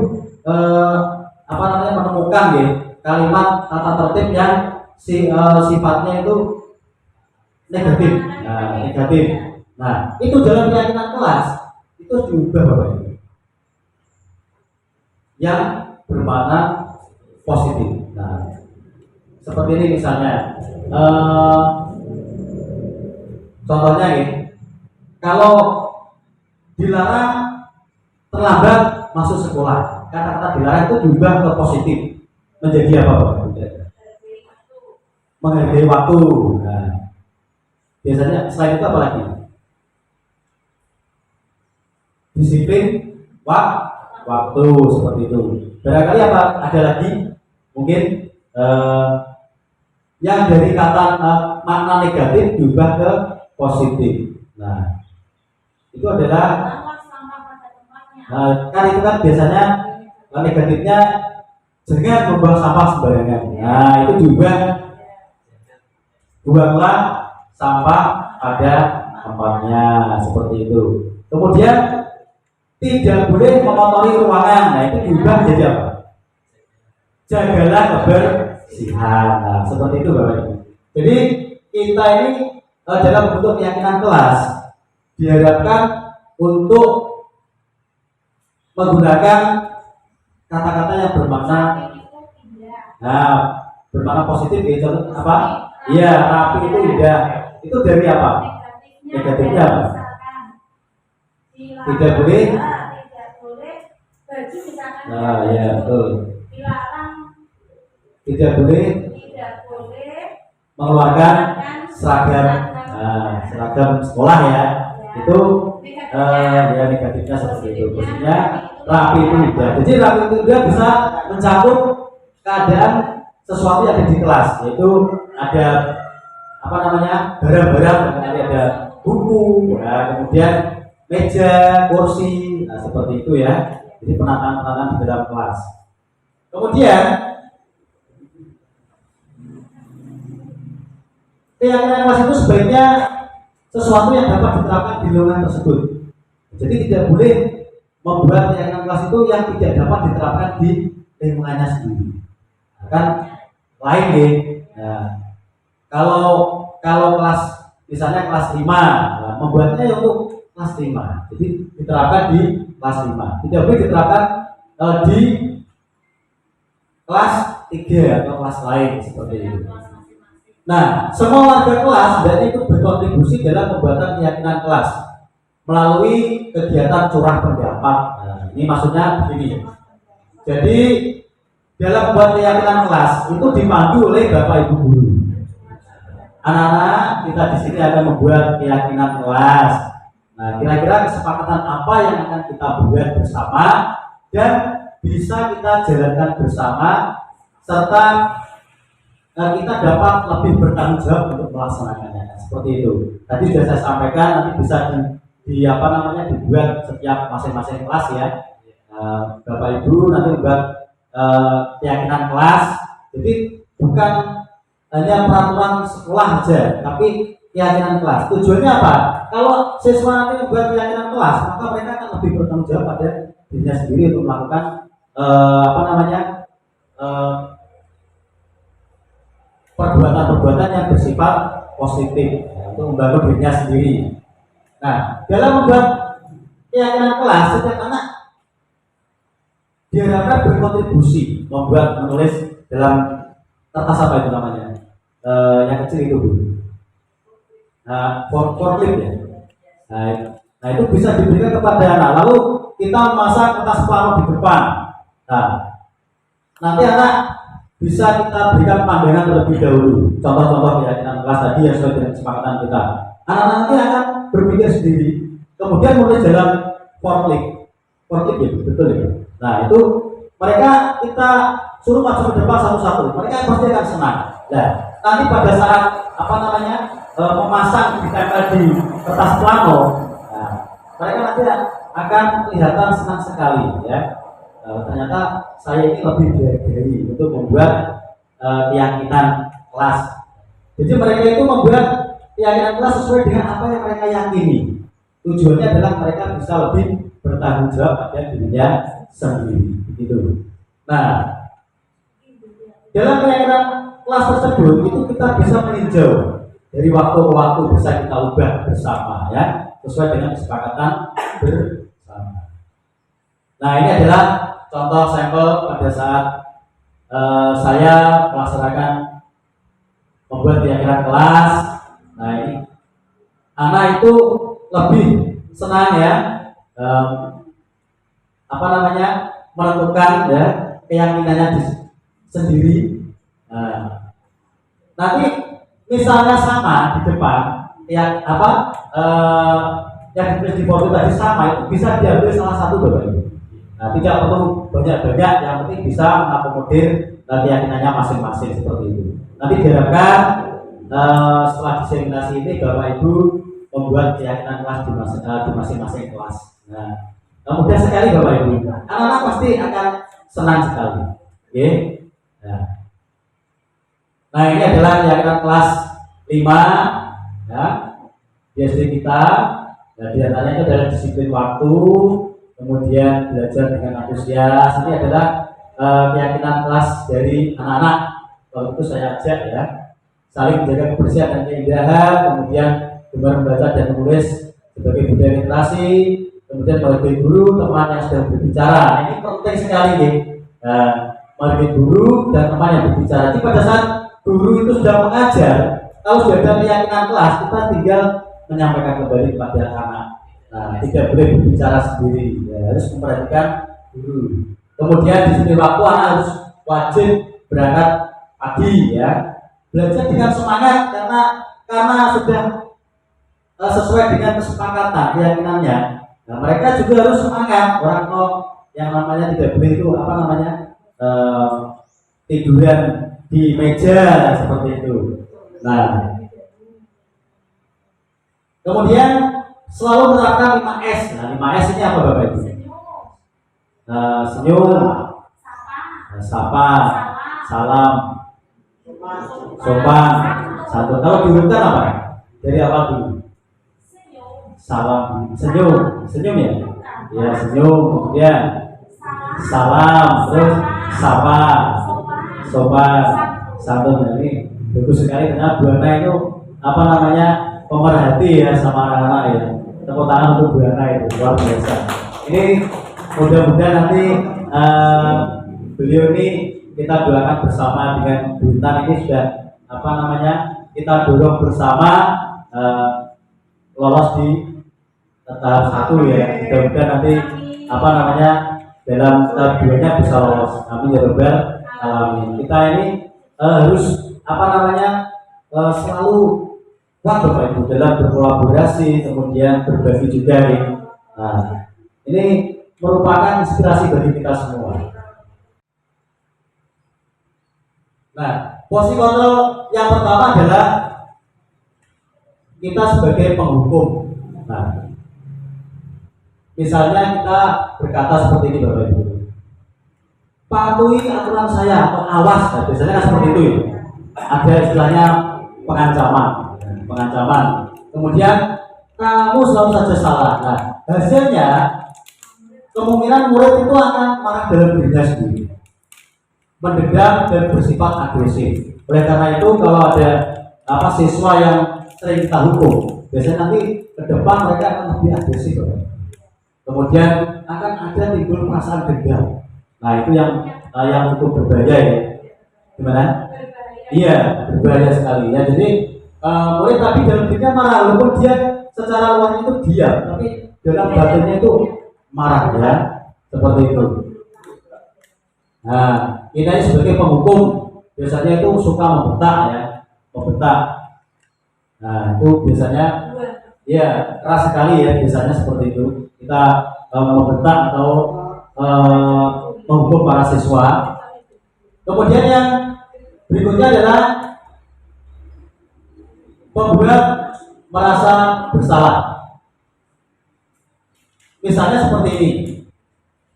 menemukan ya kalimat tata tertib yang sifatnya itu negatif. Nah, negatif. Nah, itu dalam keyakinan kelas itu diubah Bapak Ibu yang bermakna positif. Nah, seperti ini misalnya, contohnya ya, kalau dilarang terlambat masuk sekolah, kata-kata dilarang itu diubah ke positif menjadi apa Bapak? Menghargai waktu. Nah, biasanya selain itu apa lagi? Disiplin waktu, seperti itu. Barangkali apa ada lagi mungkin yang dari kata makna negatif diubah ke positif. Nah, itu adalah kan itu kan biasanya negatifnya jangan membuang sampah sembarangan. Nah, itu juga buanglah sampah pada tempatnya, seperti itu. Kemudian tidak boleh mengotori ruangan. Nah, itu juga jadi apa? Jagalah kebersihan. Nah, seperti itu Bapak Ibu. Jadi kita ini dalam bentuk keyakinan kelas diharapkan untuk menggunakan kata-kata yang bermakna, bermakna positif. Ya, contoh apa? Iya, rapi itu indah. Itu dari apa? Negatifnya apa? Tidak boleh. Baju misalkan. Nah, ya betul. Dilarang. Tidak boleh Mengeluarkan seragam, seragam sekolah ya. itu ya negatifnya seperti itu. Maksudnya rapi itu tidak. Jadi rapi itu dia bisa mencakup keadaan sesuatu yang ada di kelas, yaitu ada apa namanya barang-barang, ada buku, ya, kemudian meja, kursi, nah seperti itu ya. Jadi penataan-penataan di dalam kelas. Kemudian keyakinan kelas itu sebaiknya sesuatu yang dapat diterapkan di lingkungan tersebut. Jadi tidak boleh membuat keyakinan kelas itu yang tidak dapat diterapkan di lingkungannya sendiri. Nah, kan lain deh. Nah, kalau kelas misalnya kelas 5, nah, membuatnya ya untuk kelas 5. Jadi diterapkan di kelas 5. Tidak boleh diterapkan di kelas 3 atau kelas lain seperti itu. Nah, semua warga kelas berarti itu berkontribusi dalam pembuatan keyakinan kelas melalui kegiatan curah pendapat. Nah, ini maksudnya begini. Jadi dalam membuat keyakinan kelas itu dipandu oleh Bapak Ibu guru. Anak-anak, kita di sini akan membuat keyakinan kelas. Nah, kira-kira kesepakatan apa yang akan kita buat bersama dan bisa kita jalankan bersama, serta kita dapat lebih bertanggung jawab untuk melaksanakannya. Seperti itu. Tadi sudah saya sampaikan, nanti bisa dibuat setiap masing-masing kelas ya. Bapak Ibu nanti membuat keyakinan kelas. Jadi bukan hanya peraturan sekolah saja, tapi keyakinan kelas. Tujuannya apa? Kalau siswa nanti membuat keyakinan kelas, maka mereka akan lebih bertanggung jawab pada dirinya sendiri untuk melakukan perbuatan-perbuatan yang bersifat positif ya, untuk membangun dirinya sendiri. Nah, dalam membuat keyakinan kelas, setiap anak diharapkan berkontribusi menulis dalam kertas apa itu namanya, yang kecil itu Bu. Nah, forklift ya. Nah, itu bisa diberikan kepada anak. Lalu kita memasang kertas pelambang di depan. Nah, nanti anak bisa kita berikan pandangan terlebih dahulu. Contoh-contoh keyakinan kelas tadi yang sesuai dengan kesepakatan kita. Anak nanti akan berpikir sendiri, kemudian menulis dalam forklift ya, betul ya. Nah, itu mereka kita suruh maju ke depan satu-satu. Mereka pasti akan senang. Nah, nanti pada saat memasang ditempel di kertas plano, nah, mereka nanti akan kelihatan senang sekali ya. Ternyata saya ini lebih dari untuk membuat keyakinan kelas. Jadi mereka itu membuat keyakinan kelas sesuai dengan apa yang mereka yakini. Tujuannya adalah mereka bisa lebih bertanggung jawab pada dirinya sendiri. Begitu. Nah, dalam keyakinan kelas tersebut itu kita bisa meninjau dari waktu ke waktu, bisa kita ubah bersama ya, sesuai dengan kesepakatan bersama. Nah, ini adalah contoh sampel pada saat saya melaksanakan membuat keyakinan kelas. Nah, ini anak itu lebih senang ya, menentukan ya keyakinannya sendiri. Nanti misalnya sama di depan yang yang ditulis di foto tadi sama, itu bisa diambil salah satu Bapak Ibu. Nah, tidak perlu banyak-banyak, yang penting bisa mengakomodir keyakinannya masing-masing seperti itu. Nanti diharapkan setelah diseminasi ini Bapak Ibu membuat keyakinan kelas di masing-masing kelas. Nah, mudah sekali Bapak Ibu. Anak-anak pasti akan senang sekali. Oke. Nah, ini adalah keyakinan kelas 5 ya, di SD kita. Nah, di antaranya itu adalah disiplin waktu, kemudian belajar dengan antusias. Ini adalah keyakinan kelas dari anak-anak. Kalau itu saya ajak ya, saling menjaga kebersihan dan keindahan, kemudian gemar membaca dan menulis sebagai budaya literasi, kemudian menghargai guru, teman yang sedang berbicara. Nah, ini penting sekali nih, menghargai guru dan teman yang berbicara. Jadi pada saat guru itu sudah mengajar, kalau sudah ada keyakinan kelas, kita tinggal menyampaikan kembali kepada anak. Nah, tidak boleh berbicara sendiri, ya, harus memperhatikan guru. Kemudian di sini waktu anak harus wajib berangkat pagi ya, belajar dengan semangat karena sudah sesuai dengan kesepakatan keyakinannya. Nah, mereka juga harus semangat. Orang kok yang namanya tidak boleh itu apa namanya tiduran di meja seperti itu. Nah, kemudian selalu menerapkan 5S. Nah, 5S ini apa Bapak Ibu? Senyum, sapa, salam, sopan, santun. Kalau diurutkan apa? Dari apa dulu? Salam, senyum, senyum ya? Ya, senyum, kemudian salam, terus sapa, sopan, santun. Nah, ini bagus sekali karena Buana itu apa namanya pemerhati ya sama anak-anak ya. Tepuk tangan untuk Buana itu luar biasa. Ini mudah-mudahan nanti beliau ini kita doakan bersama dengan Bintan ini sudah apa namanya kita dorong bersama lolos di tahap 1 ya. Mudah-mudahan nanti apa namanya dalam tahap 2-nya bisa lolos. Amin ya rabbal alamin. Kita ini harus apa namanya selalu kuat Bapak Ibu dalam berkolaborasi, kemudian berbagi juga nih. Nah, ini merupakan inspirasi bagi kita semua. Nah, posisi kontrol yang pertama adalah kita sebagai penghukum. Nah, misalnya kita berkata seperti ini Bapak Ibu, patuhi aturan saya atau awas. Nah, biasanya kan seperti itu ya. Ada istilahnya pengancaman. Kemudian kamu selalu saja salah. Nah, hasilnya kemungkinan murid itu akan marah dalam dirinya sendiri, mendendam dan bersifat agresif. Oleh karena itu kalau ada siswa yang sering kita hukum, biasanya nanti ke depan mereka akan lebih agresif. Kemudian akan ada timbul perasaan dendam. Nah, itu yang cukup berbahaya ya. Gimana? Iya, berbahaya sekali ya. Jadi murid tapi dalam dirinya marah, walaupun dia secara luar itu diam, tapi dalam batinnya itu marah ya, seperti itu. Nah, kita ini sebagai penghukum biasanya itu suka membentak ya, membentak. Nah, itu biasanya ya keras sekali ya, biasanya seperti itu. Kita membentak atau menghukum para siswa. Kemudian yang berikutnya adalah membuat merasa bersalah. Misalnya seperti ini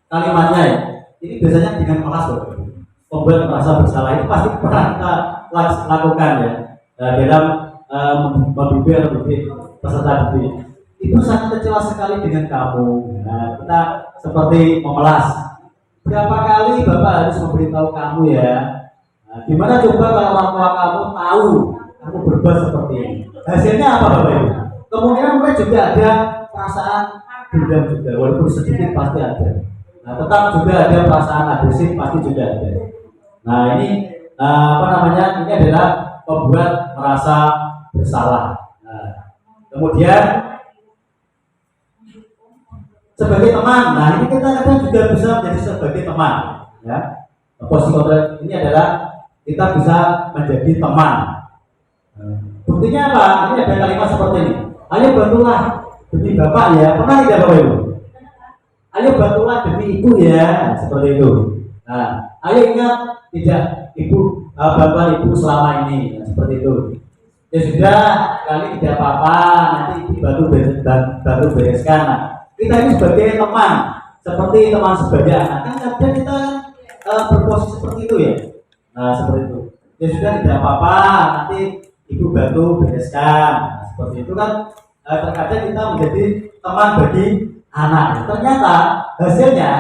kalimatnya ya. Ini biasanya dengan kelas membuat merasa bersalah itu pasti pernah kita lakukan ya dalam membimbing atau peserta didik. Ibu sangat kecewa sekali dengan kamu. Nah, kita seperti memelas. Berapa kali Bapak harus memberitahu kamu ya? Nah, gimana coba kalau orang tua kamu tahu kamu berbuat seperti ini? Hasilnya apa Bapak Ibu? Kemungkinan mereka juga ada perasaan dendam juga, walaupun sedikit pasti ada. Nah, tetap juga ada perasaan agresif pasti juga ada. Nah, ini ini adalah membuat merasa bersalah. Nah, kemudian sebagai teman, nah ini kita kadang juga bisa menjadi sebagai teman, ya. Posisi kontrol ini adalah kita bisa menjadi teman. Buktinya apa? Ini ada kalimat seperti ini. Ayo bantulah demi bapak ya. Pernah tidak Bapak Ibu? Ayo bantulah demi ibu ya, seperti itu. Nah, ayo ingat tidak ibu bantuan ibu selama ini, nah, seperti itu. Ya sudah, kali tidak apa-apa, nanti ibu bantu bereskan. Nah, kita ini sebagai teman, seperti teman sebaya anak. Kan kadang kita berposisi seperti itu ya. Nah, seperti itu. Ya sudah tidak apa-apa, nanti ibu bantu bereskan. Nah, seperti itu kan terkadang kita menjadi teman bagi anak. Ternyata hasilnya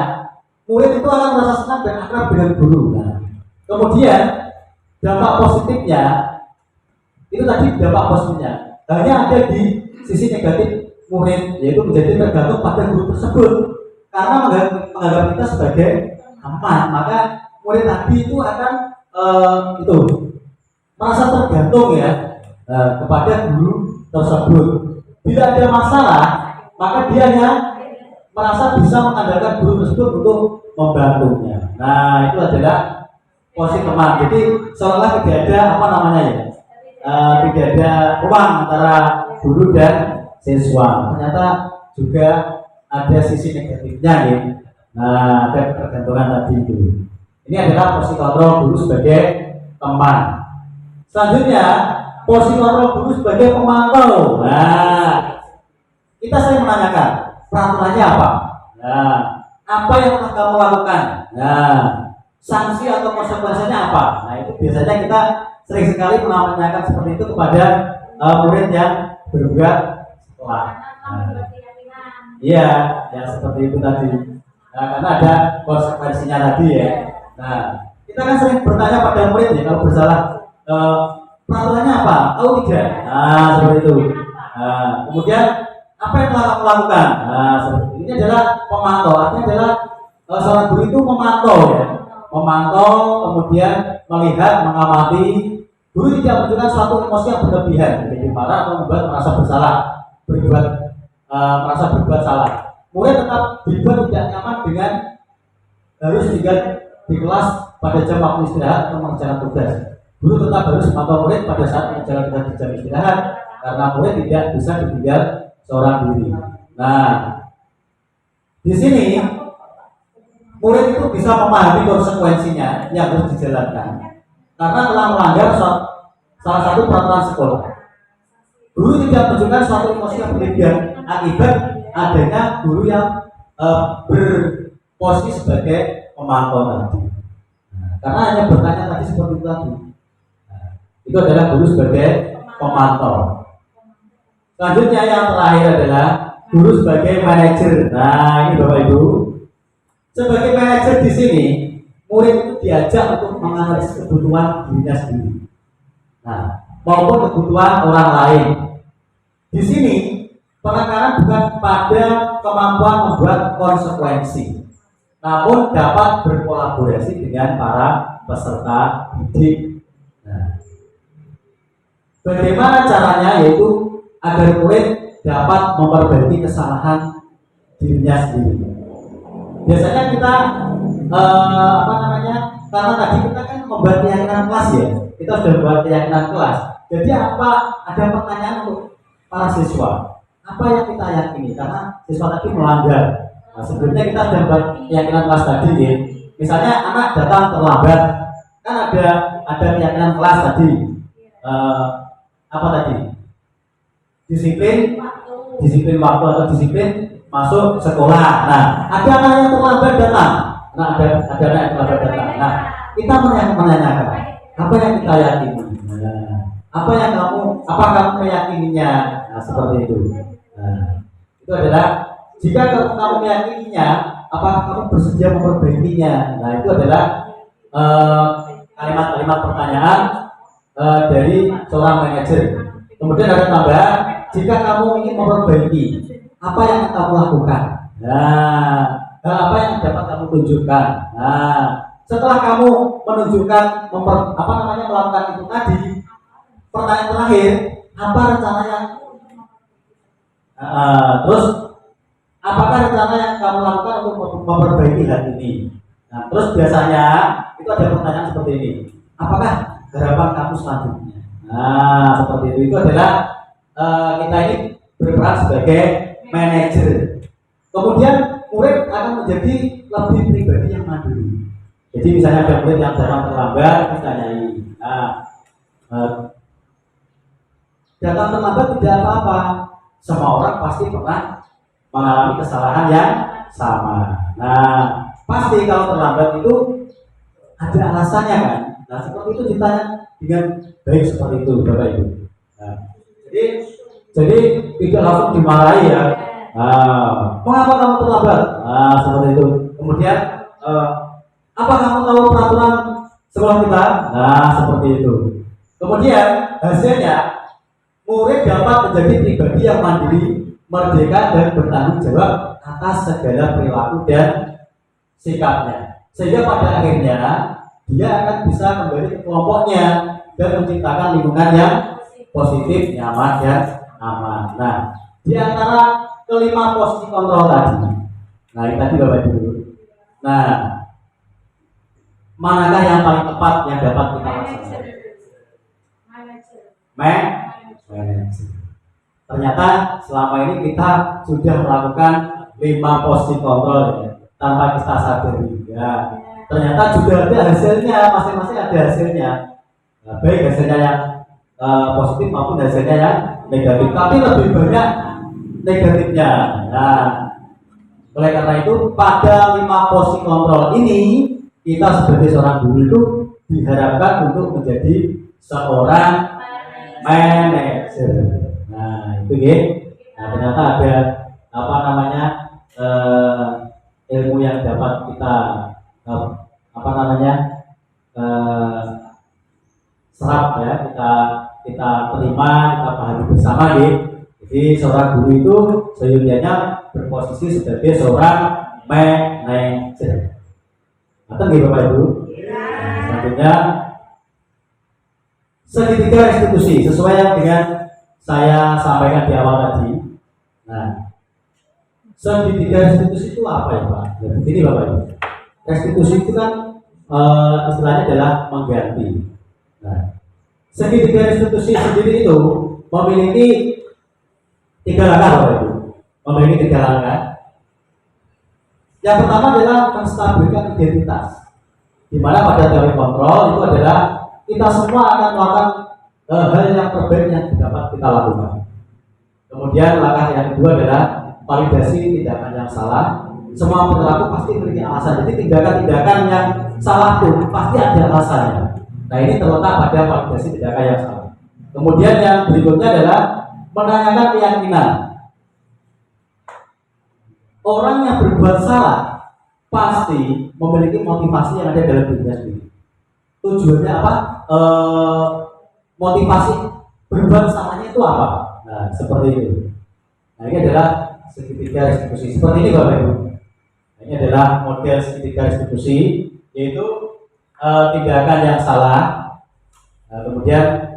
murid itu akan merasa senang dan akrab dengan guru. Nah, kemudian dampak positifnya itu tadi dampak positifnya hanya ada di sisi negatif murid, yaitu menjadi tergantung pada guru tersebut karena menganggap kita sebagai teman. Maka murid tadi itu akan merasa tergantung ya kepada guru tersebut. Bila ada masalah, maka dia hanya merasa bisa mengandalkan guru tersebut untuk membantunya. Nah, itu adalah posisi teman. Jadi seolah tidak ada tidak ada ruang antara guru dan siswa. Ternyata juga ada sisi negatifnya ya. Nah, ada ketergantungan tadi itu. Ini adalah posisi kontrol guru sebagai teman. Selanjutnya, posisi kontrol guru sebagai pemantau. Nah, kita sering menanyakan peraturannya apa? Nah, apa yang akan kamu lakukan? Nah, sanksi atau konsekuensinya apa? Nah, itu biasanya kita sering sekali menanyakan seperti itu kepada murid yang berbuat sekolah. Iya, yang seperti itu tadi. Nah, karena ada konsekuensinya tadi ya. Nah, kita kan sering bertanya pada murid ya, kalau bersalah peraturannya apa? Tahu tidak? Nah, seperti itu. Nah, kemudian apa yang telah kamu lakukan? Nah, seperti itu. Ini adalah pemantau. Artinya adalah seorang guru itu memantau ya. Memantau, kemudian melihat, mengamati. Guru tidak menunjukkan suatu emosi yang berlebihan, jadi marah atau membuat merasa bersalah, merasa berbuat salah. Murid tetap dibuat tidak nyaman dengan harus tinggal di kelas pada jam waktu istirahat atau mengerjakan tugas. Guru tetap harus memantau murid pada saat mengerjakan tugas di jam istirahat, karena murid tidak bisa ditinggal seorang diri. Nah, di sini murid itu bisa memahami konsekuensinya yang harus dijalankan karena telah melanggar salah satu peraturan sekolah. Guru tidak menunjukkan suatu emosi yang berlebihan akibat adanya guru yang berposisi sebagai pemantau tadi. Nah, karena hanya bertanya tadi seperti itu tadi. Nah, itu adalah guru sebagai pemantau. Selanjutnya yang terakhir adalah guru sebagai manajer. Nah, ini Bapak Ibu. Sebagai manajer di sini, murid itu diajak untuk menganalisis kebutuhan dirinya sendiri. Nah, maupun kebutuhan orang lain. Di sini penekanan bukan pada kemampuan membuat konsekuensi, namun dapat berkolaborasi dengan para peserta didik. Nah, bagaimana caranya? Yaitu agar murid dapat memperbaiki kesalahan dirinya sendiri. Biasanya kita karena tadi kita kan membuat keyakinan kelas ya, kita sudah membuat keyakinan kelas. Jadi ada pertanyaan untuk para siswa, apa yang kita yakini? Karena siswa tadi melanggar. Nah, sebelumnya kita sudah membuat keyakinan kelas tadi ya. Misalnya anak datang terlambat, kan ada keyakinan kelas tadi. Apa tadi? Disiplin waktu atau disiplin masuk sekolah. Nah, ada anak yang terlambat datang. Nah, ada anak yang terlambat datang. Nah, kita menanyakan apa yang kita yakini. Nah, apa kamu meyakininya? Nah, seperti itu. Nah, itu adalah jika kamu meyakininya, apakah kamu bersedia memperbaikinya? Nah, itu adalah kalimat-kalimat pertanyaan dari seorang manajer. Kemudian ada tambahan, jika kamu ingin memperbaiki, apa yang kamu lakukan? Nah, apa yang dapat kamu tunjukkan? Nah, setelah kamu menunjukkan melakukan itu tadi, pertanyaan terakhir, apa rencananya? Terus apakah rencana yang kamu lakukan untuk memperbaiki hal ini? Nah, terus biasanya itu ada pertanyaan seperti ini, apakah harapan kamu selanjutnya? Nah, seperti itu. Itu adalah kita ini berperan sebagai manajer. Kemudian murid akan menjadi lebih pribadi yang mandiri. Jadi misalnya ada murid yang datang terlambat, ditanyai. Nah, datang terlambat tidak apa-apa. Semua orang pasti pernah mengalami kesalahan yang sama. Nah, pasti kalau terlambat itu ada alasannya kan. Nah, seperti itu ditanya dengan baik seperti itu, Bapak Ibu. Nah, jadi tidak langsung dimarahi ya. Nah, mengapa kamu terlambat? Nah, seperti itu. Kemudian apa kamu tahu peraturan sekolah kita? Nah, seperti itu. Kemudian hasilnya murid dapat menjadi pribadi yang mandiri, merdeka dan bertanggung jawab atas segala perilaku dan sikapnya. Sehingga pada akhirnya dia akan bisa kembali ke kelompoknya dan menciptakan lingkungan yang positif, nyaman dan aman. Nah, di antara kelima posisi kontrol tadi, nah ini tadi Bapak Ibu. Nah, manakah yang paling tepat yang dapat kita laksanakan? Manajer. ternyata selama ini kita sudah melakukan 5 posisi kontrol ya, tanpa kita sadari ya. Ternyata juga ada hasilnya, masing-masing ada hasilnya. Nah, baik hasilnya yang positif maupun hasilnya yang negatif, tapi lebih banyak negatifnya. Nah, oleh karena itu pada 5 posisi kontrol ini kita sebagai seorang guru itu diharapkan untuk menjadi seorang manajer. Nah, itu ya. Nah, ternyata ada apa namanya ilmu yang dapat kita serap ya, kita terima, kita pahami bersama ya. Jadi seorang guru itu seyogianya berposisi sebagai seorang manajer. Atau nggih Bapak Ibu? Nah, selanjutnya segitiga restitusi sesuai yang dengan saya sampaikan di awal tadi. Nah, segitiga restitusi itu apa ya Pak? Ya, begini Bapak Ibu. Restitusi itu kan istilahnya adalah mengganti. Nah, segitiga restitusi sendiri itu memiliki 3 langkah Bapak Ibu. Memiliki 3 langkah. Yang pertama adalah menstabilkan identitas. Di mana pada teori kontrol itu adalah kita semua akan melakukan hal yang terbaik yang dapat kita lakukan. Kemudian langkah yang kedua adalah validasi tindakan yang salah. Semua perilaku pasti memiliki alasan. Jadi tindakan-tindakan yang salah pun pasti ada alasannya. Nah, ini terletak pada validasi tindakan yang salah. Kemudian yang berikutnya adalah menanyakan keyakinan. Orang yang berbuat salah pasti memiliki motivasi yang ada dalam dirinya sendiri. Tujuannya apa? Motivasi berbuat salahnya itu apa? Nah, seperti itu. Nah, ini adalah segitiga restitusi. Seperti ini Bapak Ibu. Nah, ini adalah model segitiga restitusi, yaitu tindakan yang salah, kemudian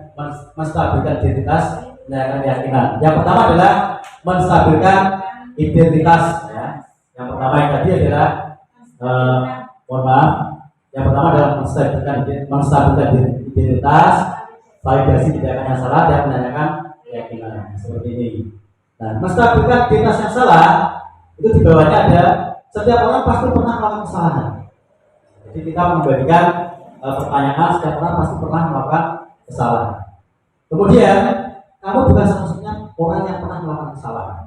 menstabilkan identitas, menanyakan keyakinan. Yang pertama adalah menstabilkan identitas. Ya. Yang pertama yang tadi adalah mohon maaf. Yang pertama adalah menstabilkan identitas, validasi tindakan yang salah, dan menanyakan keyakinan. Seperti ini. Nah, menstabilkan identitas yang salah itu di bawahnya ada setiap orang pasti pernah melakukan kesalahan. Jadi kita memberikan pertanyaan, setiap orang pasti pernah melakukan kesalahan. Kemudian kamu bukan satu-satunya orang yang pernah melakukan kesalahan.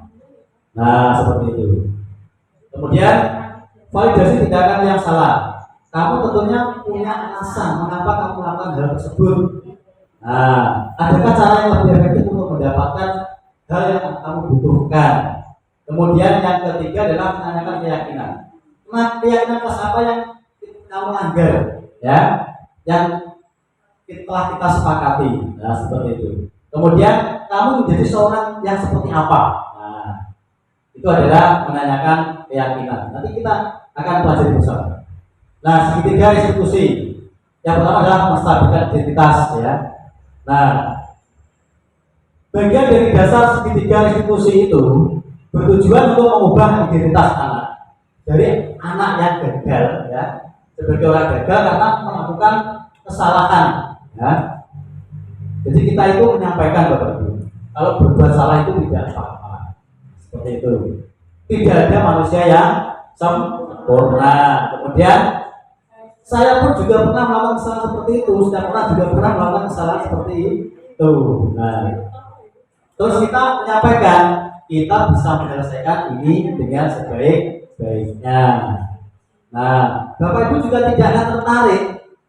Nah, seperti itu. Kemudian validasi tindakan yang salah. Kamu tentunya punya alasan mengapa kamu melakukan hal tersebut. Nah, adakah cara yang lebih efektif untuk mendapatkan hal yang kamu butuhkan? Kemudian yang ketiga adalah menanyakan keyakinan. Nah, keyakinan kelas apa yang kamu anggar, ya, yang telah kita sepakati. Nah, seperti itu. Kemudian kamu menjadi seorang yang seperti apa? Nah, itu adalah menanyakan keyakinan. Nanti kita akan pelajari bersama. Nah, segitiga restitusi. Yang pertama adalah menstabilkan identitas, ya. Nah, bagian dari dasar segitiga restitusi itu bertujuan untuk mengubah identitas anak dari anak yang gagal, ya, sebagai orang gagal karena melakukan kesalahan, ya. Jadi kita itu menyampaikan Bapak Ibu, kalau berbuat salah itu tidak apa-apa, seperti itu. Tidak ada manusia yang sempurna. Kemudian saya pun juga pernah melakukan kesalahan seperti itu. Setiap orang juga pernah melakukan kesalahan seperti itu. Nah, terus kita menyampaikan kita bisa menyelesaikan ini dengan sebaik-baiknya. Nah, Bapak Ibu juga tidak akan tertarik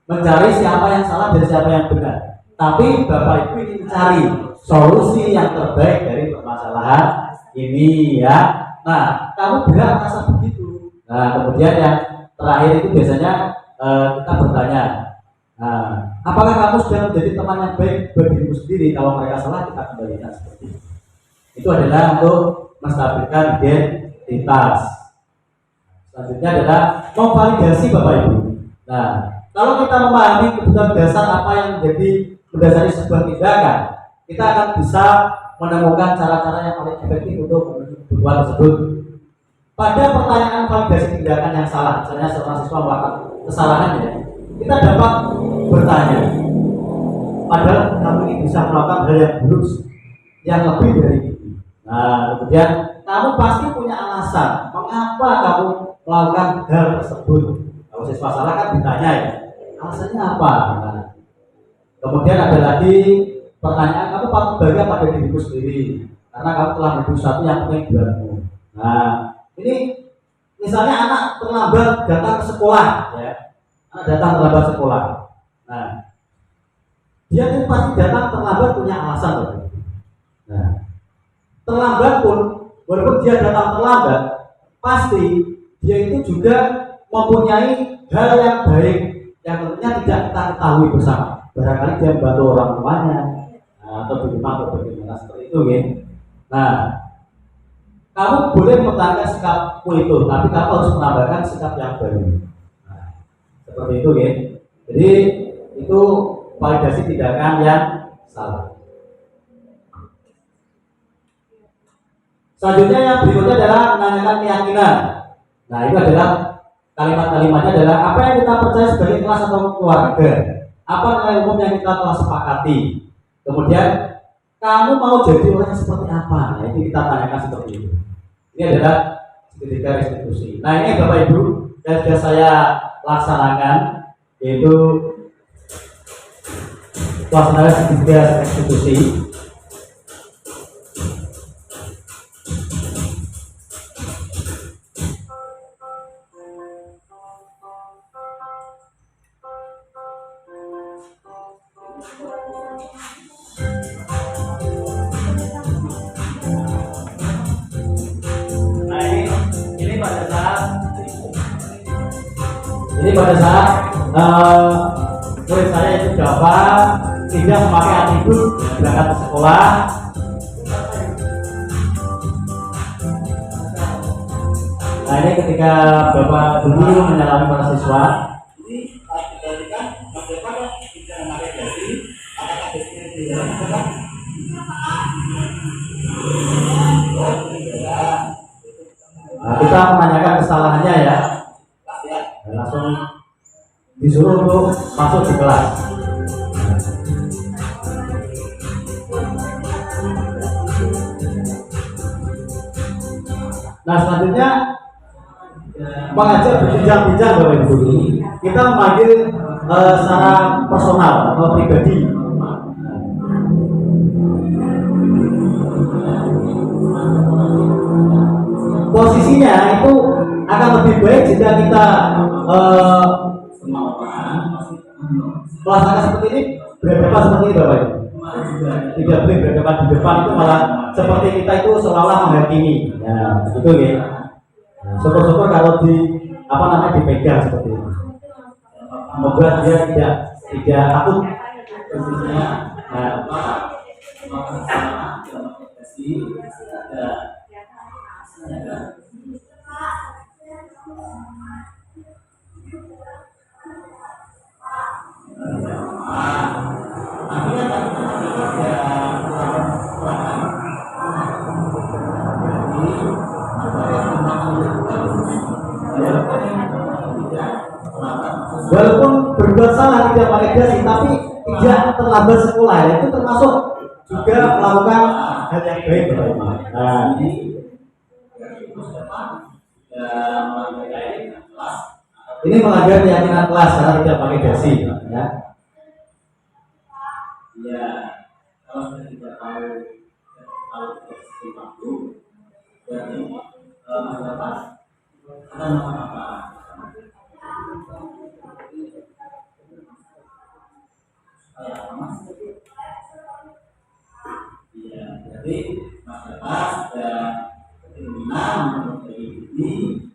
mencari siapa yang salah dan siapa yang benar. Tapi Bapak Ibu ingin mencari solusi yang terbaik dari permasalahan ini, ya. Nah, kamu benar merasa begitu. Nah, kemudian yang terakhir itu biasanya kita bertanya, nah, apakah kamu sudah menjadi teman yang baik bagi dirimu sendiri? Kalau mereka salah, kita kembalikan seperti itu. Itu adalah untuk menstabilkan identitas. Selanjutnya adalah memvalidasi Bapak Ibu. Nah, kalau kita memahami kebutuhan dasar apa yang menjadi mendasari sebuah tindakan, kita akan bisa menemukan cara-cara yang paling efektif untuk kebutuhan tersebut. Pada pertanyaan validasi tindakan yang salah, misalnya seorang siswa melakukan kesalahan, ya, kita dapat bertanya, padahal kamu ini bisa melakukan hal yang buruk yang lebih dari itu. Nah, kemudian kamu pasti punya alasan mengapa kamu melakukan hal tersebut. Kalau siswa salah kan ditanya ya, alasannya apa? Nah, kemudian ada lagi pertanyaan, kamu patut bangga pada dirimu sendiri karena kamu telah melakukan sesuatu yang penting buatmu. Nah, ini misalnya anak terlambat datang ke sekolah, ya, anak datang terlambat sekolah. Nah, dia itu pasti datang terlambat punya alasan, loh. Nah, terlambat pun, walaupun dia datang terlambat, pasti dia itu juga mempunyai hal yang baik yang tentunya tidak kita ketahui bersama. Barangkali dia membantu orang tuanya, atau di rumah atau bagaimana seperti itu, ya. Nah, kamu boleh mempertahankan sikapmu itu, tapi kamu harus menambahkan sikap yang baru. Nah, seperti itu, ya. Jadi itu validasi tindakan yang salah. Selanjutnya yang berikutnya adalah menanyakan keyakinan. Nah, itu adalah kalimat-kalimatnya adalah apa yang kita percaya sebagai kelas atau keluarga, apa nilai umum yang kita telah sepakati. Kemudian kamu mau jadi orang yang seperti apa? Nah, ini kita tanyakan seperti itu. Ini adalah segitiga restitusi. Nah, ini Bapak Ibu yang sudah saya laksanakan, yaitu pelaksanaan segitiga restitusi. Ini pada saat murid saya itu dapat tidak memakai atribut berangkat ke sekolah. Nah, ini ketika Bapak guru menyalami para siswa. Ini dibandingkan bagaimana tidak memakai dasi, apakah dasi Nah, kita menanyakan kesalahannya ya. Langsung disuruh untuk masuk di kelas. Nah, selanjutnya mengajar berbincang-bincang Bapak Ibu. Kita memanggil secara personal atau pribadi. Posisinya itu akan lebih baik jika kita melaksanakan seperti ini, berhadapan seperti ini Bapak Ibu. Tidak boleh berhadapan di depan, itu malah seperti kita itu seolah menghakimi. Ya, betul ya. Syukur-syukur kalau dipegang seperti ini, membuat dia tidak takut. Walaupun berbuat salah tidak pakai dasi, tapi tidak terlambat sekolah, itu termasuk juga melakukan hal yang baik. Nah, ini melanggar keyakinan kelas karena tidak pakai dasi, ya. Ya, kalau sudah tidak tahu waktu, berarti apa? Ada apa? Ya, jadi masyarakat dan keinginan untuk ini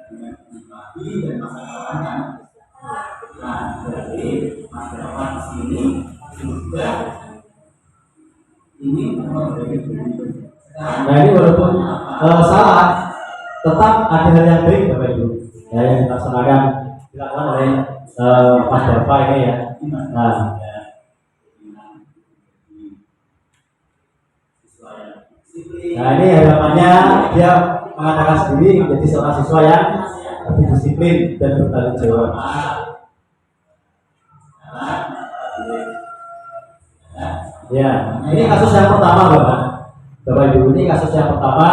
dengan menikmati dan masyarakat kan. Nah, jadi masyarakat di sini juga ini memberi. Nah, ini walaupun salah, tetap ada hal yang baik Bapak Ibu, ya, yang dilakukan oleh Mas Bapak ini ya. Nah, ini harapannya dia mengatakan sendiri menjadi seorang siswa yang lebih disiplin dan bertanggung jawab. Ya, ini kasus yang pertama Bapak. Bapak Ibu, ini kasus yang pertama.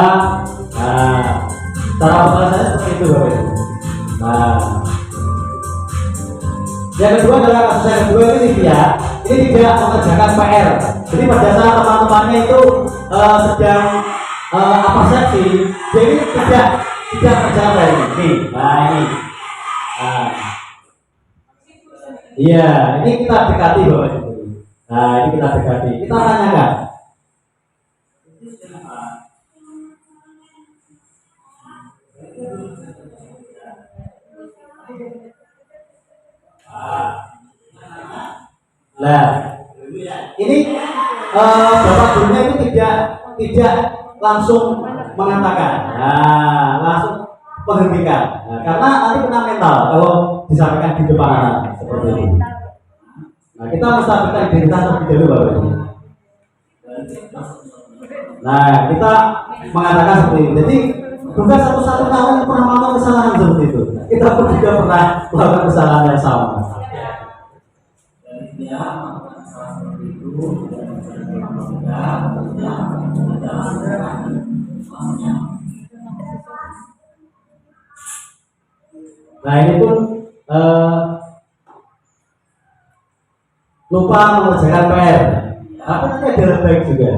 Nah, cara pembahasannya seperti itu Bapak Ibu. Nah, yang kedua adalah kasus yang kedua ini tidak mengerjakan PR. Jadi pada saat teman-temannya itu sedang absensi, jadi tidak mengerjakan PR ini. Nah ini, iya, ini kita dekati Bapak Ibu. Nah ini kita dekati, kita tanyakan. Nah, ini bapak gurunya itu tidak langsung mengatakan, nah, langsung menghentikan, nah, karena nanti kena mental kalau disampaikan di depan anak seperti itu. Nah, kita menstabilkan identitas terlebih dahulu bapak ibu. Nah, kita mengatakan seperti itu. Jadi bukan satu-satu orang yang pernah melakukan kesalahan seperti itu. Kita pun juga pernah melakukan kesalahan yang sama. Nah ini pun lupa mengerjakan PR, tapi nanti ada baik juga.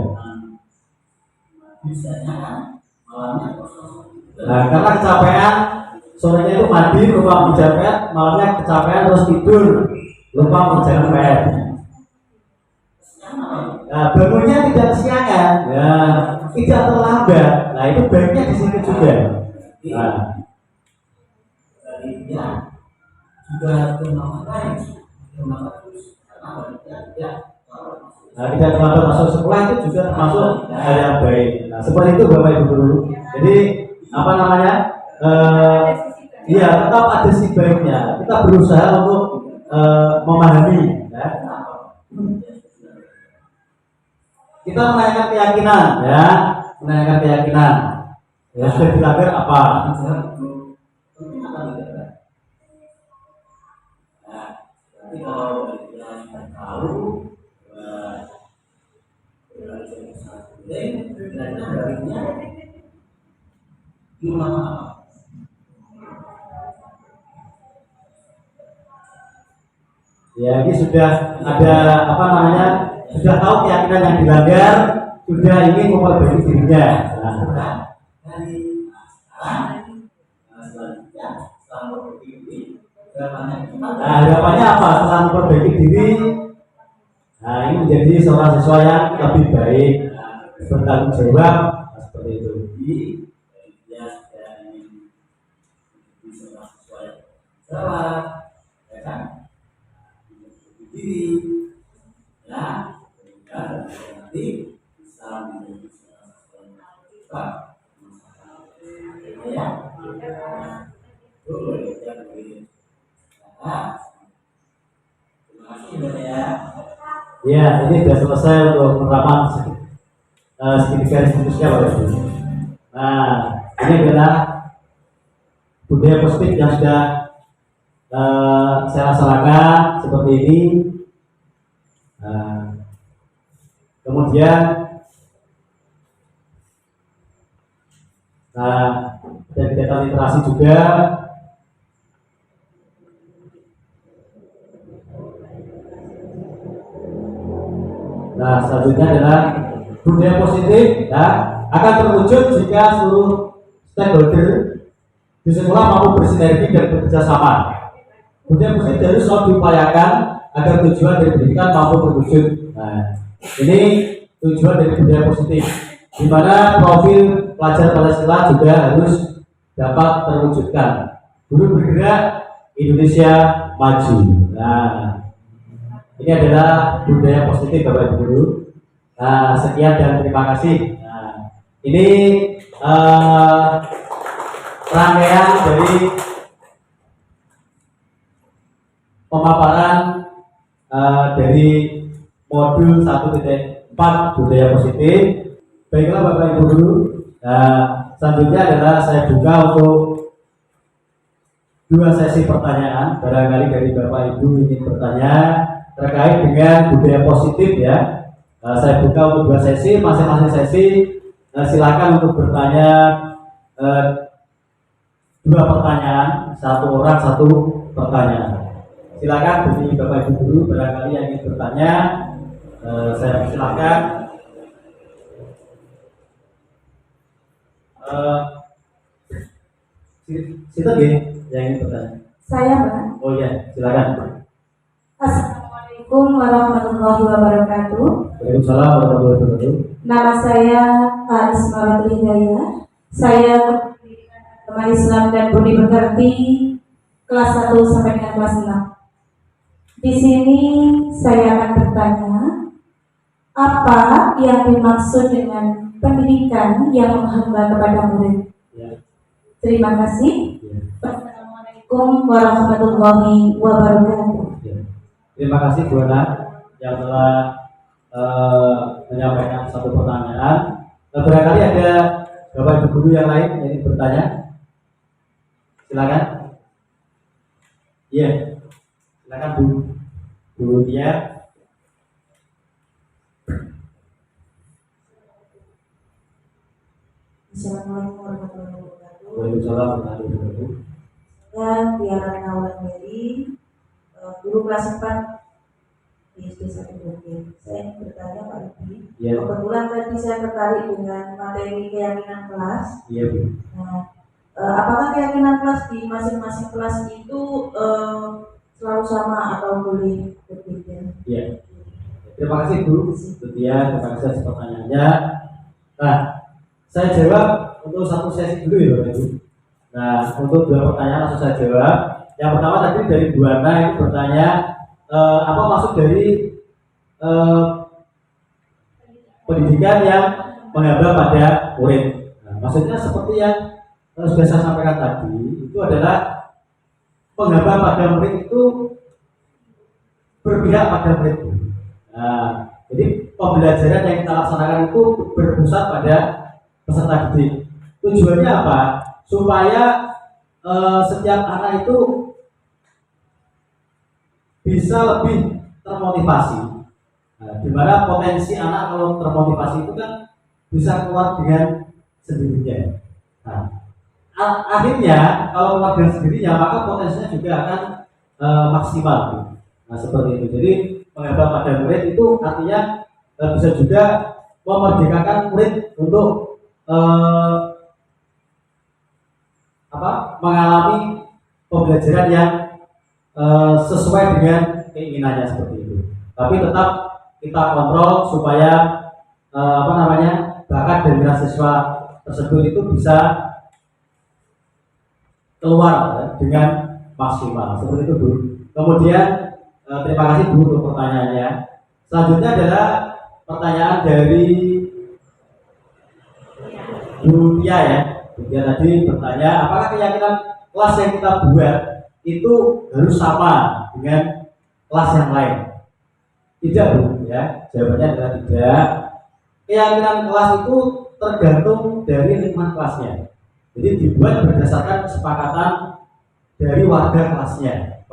Nah karena kecapean, sorenya itu mandi, lupa mengerjakan, malamnya kecapean terus tidur, lupa mengerjakan PR. Nah bangunnya tidak kesiangan, ya, tidak terlambat. Nah itu baiknya di sini juga. Nah, tidak terlambat masuk sekolah itu juga termasuk hal yang baik. Nah, seperti itu Bapak Ibu Guru. Jadi apa namanya? Iya, tetap ada sisi baiknya. Kita berusaha untuk memahami. Ya. Kita menanyakan keyakinan, ya, menanyakan keyakinan. Ya sudah dilanggar apa? Ya ini sudah ada apa namanya, sudah tahu keyakinan yang dilanggar, sudah ingin memperbaiki dirinya. Nah harapannya apa setelah memperbaiki diri? Nah ini menjadi seorang siswa yang lebih baik, bertanggung jawab, seperti itu. Ya, ini sudah selesai untuk penerapan segitiga institusinya Bapak Ibu. Nah, ini adalah budaya positif yang sudah saya laksanakan seperti ini. Kemudian ada kegiatan literasi juga. Nah, selanjutnya adalah budaya positif, ya, akan terwujud jika seluruh stakeholder di sekolah mampu bersinergi dan bekerja sama. Budaya positif harus selalu diupayakan agar tujuan dari pendidikan mampu terwujud. Nah, ini tujuan dari budaya positif, di mana profil pelajar Pancasila juga harus dapat terwujudkan. Guru bergerak, Indonesia maju. Nah, ini adalah budaya positif Bapak Ibu Guru. Nah, sekian dan terima kasih. Nah, ini rangkaian dari pemaparan dari modul 1.4 budaya positif. Baiklah Bapak Ibu Guru. Selanjutnya adalah saya buka untuk 2 sesi pertanyaan. Barangkali dari Bapak Ibu ingin bertanya terkait dengan budaya positif, ya. Saya buka untuk 2 sesi, masing-masing sesi silakan untuk bertanya eh, 2 pertanyaan, 1 orang 1 pertanyaan. Silakan bagi Bapak Ibu guru barangkali yang ingin bertanya, saya silakan. Situ yang ingin bertanya. Saya, Pak. Oh iya, silakan. Assalamualaikum warahmatullahi wabarakatuh. Waalaikumsalam warahmatullahi wabarakatuh. Nama saya Ismail Hidayah. Saya agama Islam dan Budi Pekerti kelas 1 sampai dengan kelas 6. Di sini saya akan bertanya, apa yang dimaksud dengan pendidikan yang menghamba kepada murid? Ya. Terima kasih. Ya. Assalamualaikum warahmatullahi wabarakatuh. Ya. Terima kasih Bu Ana yang telah menyampaikan satu pertanyaan. Barangkali ada Bapak Ibu guru yang lain yang ingin bertanya. Silakan. Iya. Silakan Bu Tia. Assalamualaikum warahmatullahi wabarakatuh. Waalaikumsalam warahmatullahi wabarakatuh. Saya Tiara Naulan Mary, guru kelas 4 di SD 1 Bukit. Saya ingin bertanya Pak Ibi. Iya. Kebetulan tadi saya tertarik dengan materi keyakinan kelas. Iya Bu. Nah, apakah keyakinan kelas di masing-masing kelas itu selalu sama atau boleh berbeda? Iya. Terima kasih Bu Tia, terima kasih atas pertanyaannya. Nah, saya jawab untuk satu sesi dulu ya Bapak Ibu. Nah, untuk 2 pertanyaan langsung saya jawab. Yang pertama tadi dari Bu Ana itu bertanya apa maksud dari pendidikan yang menghamba pada murid. Nah, maksudnya seperti yang sudah saya sampaikan tadi, itu adalah penghamba pada murid itu berpihak pada murid. Nah, jadi pembelajaran yang kita laksanakan itu berpusat pada peserta didik. Tujuannya apa? Supaya setiap anak itu bisa lebih termotivasi. Nah, di mana potensi anak kalau termotivasi itu kan bisa keluar dengan sendirinya. Nah, akhirnya kalau keluar dengan sendirinya maka potensinya juga akan maksimal. Nah, seperti itu. Jadi menghamba pada murid itu artinya bisa juga memerdekakan murid untuk mengalami pembelajaran yang sesuai dengan keinginannya seperti itu. Tapi tetap kita kontrol supaya bakat dan minat siswa tersebut itu bisa keluar dengan maksimal seperti itu Bu. Kemudian terima kasih Bu untuk pertanyaannya. Selanjutnya adalah pertanyaan dari Bu Tia ya. Bu Tia tadi bertanya apakah keyakinan kelas yang kita buat itu harus sama dengan kelas yang lain? Tidak Bu ya. Jawabannya adalah tidak. Keyakinan kelas itu tergantung dari lingkungan kelasnya. Jadi dibuat berdasarkan kesepakatan dari warga kelasnya,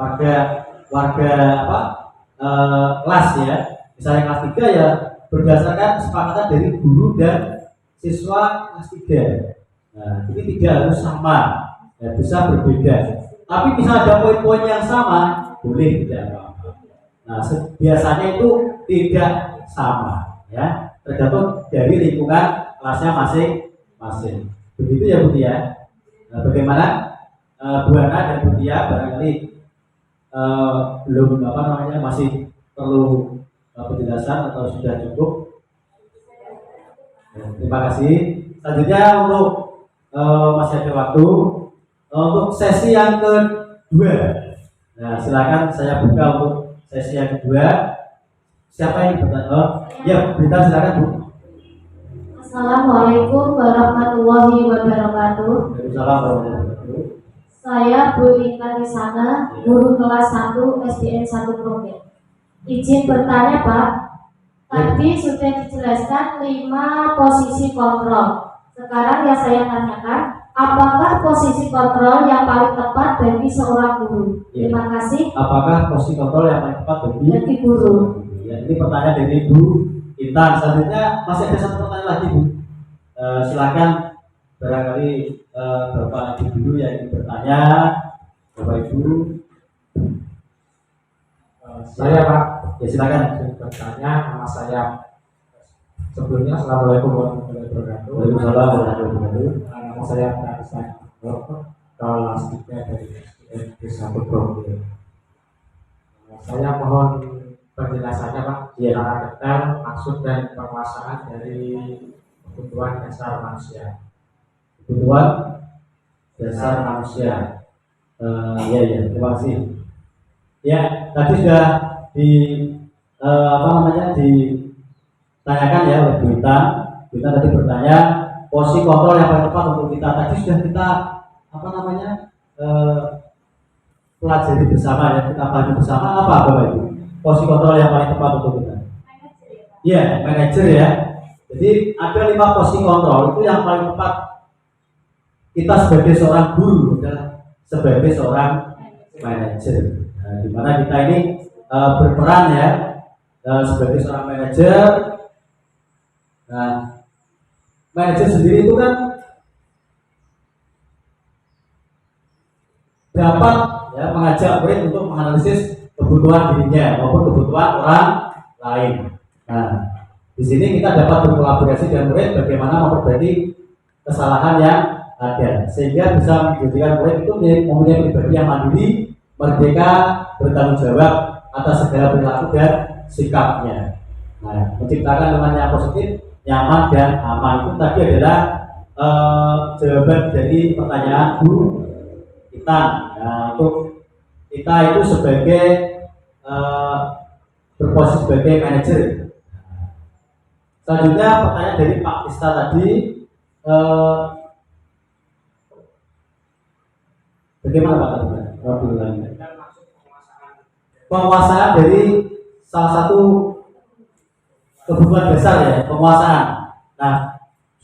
kelas ya. Misalnya kelas 3 ya berdasarkan kesepakatan dari guru dan siswa kelas 3. Nah, ini tidak harus sama, ya, bisa berbeda. Tapi bisa ada poin-poin yang sama, boleh tidak apa-apa. Nah, biasanya itu tidak sama, ya, tergantung dari lingkungan kelasnya masing-masing. Begitu ya Bu Tia. Nah, bagaimana Bu Ana dan Bu Tia barangkali belum masih perlu penjelasan atau sudah cukup? Ya, terima kasih. Selanjutnya untuk masih ada waktu untuk sesi yang kedua. Nah, silakan saya buka untuk sesi yang kedua. Siapa yang bertanya? Ya, Berita silakan Bu. Assalamualaikum warahmatullahi wabarakatuh. Waalaikumsalam warahmatullahi wabarakatuh. Saya Bu Ika Risana, guru kelas 1 SDN 1 Progen. Izin bertanya Pak, tadi sudah dijelaskan 5 posisi kontrol. Sekarang yang saya tanyakan, apakah posisi kontrol yang paling tepat bagi seorang guru? Terima kasih. Apakah posisi kontrol yang paling tepat Bagi guru. Ya, ini pertanyaan dari Bu Intan. Selanjutnya masih ada satu pertanyaan lagi Bu. Silakan barangkali Bapak Ibu dulu yang ingin bertanya. Bapak Ibu. Saya Pak, Ya silakan. ingin bertanya, nama saya sebelumnya Assalamualaikum warahmatullahi wabarakatuh. Waalaikumsalam warahmatullahi wabarakatuh. Nama saya Pratisna kelas 3 dari SD 1 Provinsi. Saya mohon penjelasannya Pak, Iya. secara detail maksud dan penguasaan dari kebutuhan dasar manusia. Kebutuhan dasar manusia. Ya, terima kasih. Ya, tadi sudah ditanyakan ya oleh Bu Intan. Bu Intan tadi bertanya posisi kontrol yang paling tepat untuk kita. Tadi sudah kita pelajari bersama ya, kita bahas bersama apa Bapak Ibu? Posisi kontrol yang paling tepat untuk kita. Iya, manajer ya. Jadi ada 5 posisi kontrol itu yang paling tepat kita sebagai seorang guru adalah sebagai seorang manajer. Nah, di mana kita ini berperan ya sebagai seorang manajer. Nah, manajer sendiri itu kan dapat ya mengajak murid untuk menganalisis kebutuhan dirinya maupun kebutuhan orang lain. Nah, di sini kita dapat berkolaborasi dengan murid bagaimana memperbaiki kesalahan yang ada sehingga bisa menjadikan murid itu mempunyai pribadi yang mandiri, merdeka, bertanggung jawab atas segala perilaku dan sikapnya. Nah, menciptakan lingkungan yang positif, nyaman dan aman itu tadi adalah jawaban dari pertanyaan Bu Intan. Nah, untuk kita itu sebagai berposisi sebagai manajer. Selanjutnya pertanyaan dari Pak Tista tadi, bagaimana Pak tadi? Penguasaan dari salah satu kebutuhan dasar ya, penguasaan. Nah,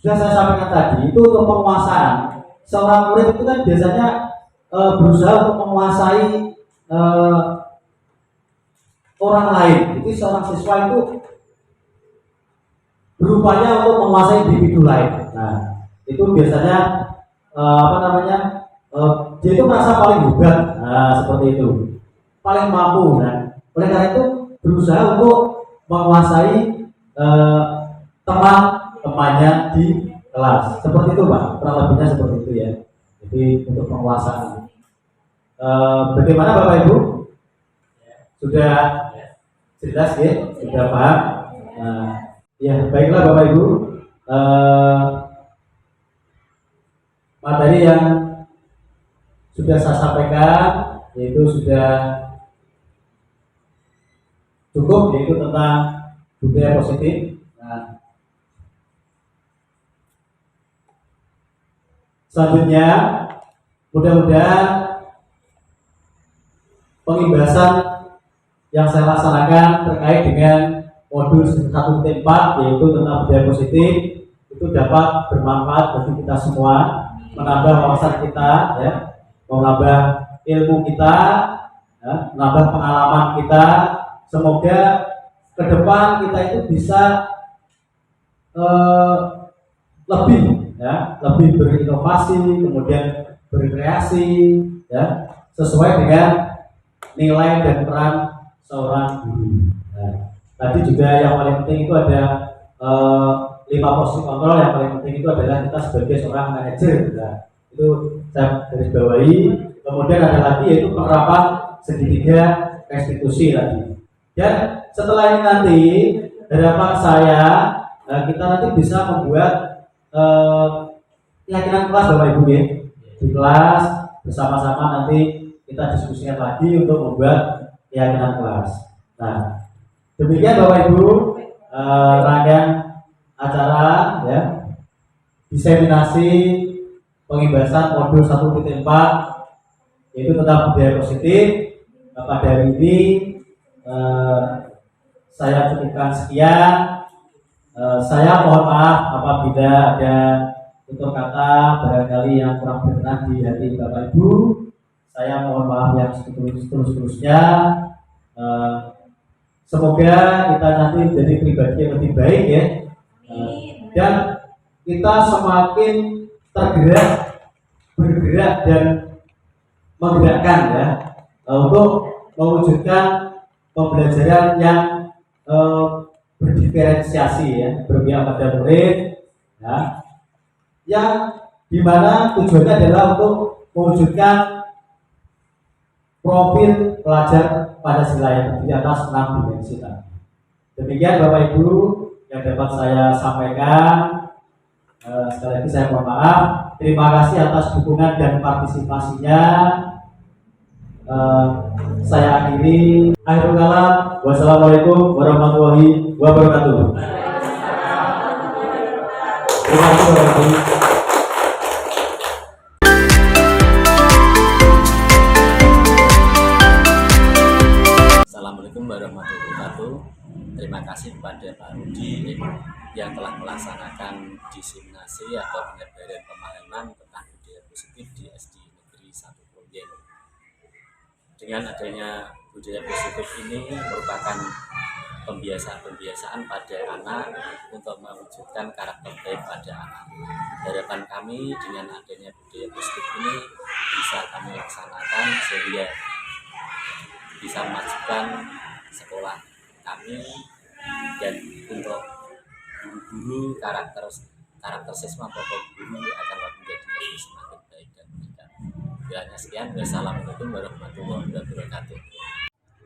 sudah saya sampaikan tadi, itu untuk penguasaan seorang murid itu kan biasanya berusaha untuk menguasai orang lain. Jadi seorang siswa itu berupaya untuk menguasai individu lain. Nah, itu biasanya dia itu merasa paling hebat. Nah, seperti itu, paling mampu. Nah, oleh karena itu berusaha untuk menguasai teman-temannya di kelas. Seperti itu Pak, kurang lebihnya seperti itu ya. Jadi untuk penguasaan. Bagaimana Bapak Ibu? Sudah jelas ya? Sudah paham? Ya, baiklah Bapak Ibu. Materi yang sudah saya sampaikan yaitu sudah cukup, yaitu tentang budaya positif. Nah, selanjutnya mudah-mudahan pengimbasan yang saya laksanakan terkait dengan modul 1.4 yaitu tentang budaya positif itu dapat bermanfaat bagi kita semua, menambah wawasan kita ya, menambah ilmu kita ya, menambah pengalaman kita. Semoga ke depan kita itu bisa lebih berinovasi, kemudian berkreasi ya, sesuai dengan nilai dan peran seorang guru. Nah, tadi juga yang paling penting itu ada 5 posisi kontrol. Yang paling penting itu adalah kita sebagai seorang manajer. Nah, itu saya garis bawahi. Kemudian ada lagi yaitu penerapan segitiga restitusi tadi. Dan setelah ini nanti harapan saya kita nanti bisa membuat keyakinan kelas Bapak Ibu ya. Di kelas bersama-sama nanti kita diskusikan lagi untuk membuat keyakinan kelas. Nah, demikian Bapak Ibu rangkaian acara ya, diseminasi pengimbasan modul 1.4 yaitu tentang budaya positif. Pada hari ini saya cukupkan sekian. Saya mohon maaf apabila ada tutur kata barangkali yang kurang berkenan di hati Bapak Ibu. Saya mohon maaf yang seterus-terusnya. Semoga kita nanti menjadi pribadi yang lebih baik ya. Dan kita semakin bergerak dan menggerakkan ya untuk mewujudkan pembelajaran yang berdiferensiasi ya, berpihak pada murid ya, yang dimana tujuannya adalah untuk mewujudkan profil pelajar Pancasila yang di atas 6 dimensi tadi. Demikian Bapak Ibu yang dapat saya sampaikan. Sekali lagi saya mohon maaf. Terima kasih atas dukungan dan partisipasinya. Saya akhiri. Akhirul kalam. Wassalamualaikum warahmatullahi wabarakatuh. Terima kasih Bapak Ibu. Assalamualaikum warahmatullahi wabarakatuh. Terima kasih kepada Pak Rudi yang telah melaksanakan diseminasi atau penyebaran pemahaman tentang budaya positif di SD Negeri 1 Progen. Dengan adanya budaya positif ini merupakan pembiasaan pada anak untuk mewujudkan karakter baik pada anak. Harapan kami dengan adanya budaya positif ini bisa kami laksanakan sehingga bisa memajukan sekolah kami dan untuk guru-guru karakter siswa maupun guru akan menjadi lebih semakin baik dan meningkat. Kiranya sekian. Wassalamualaikum warahmatullahi wabarakatuh.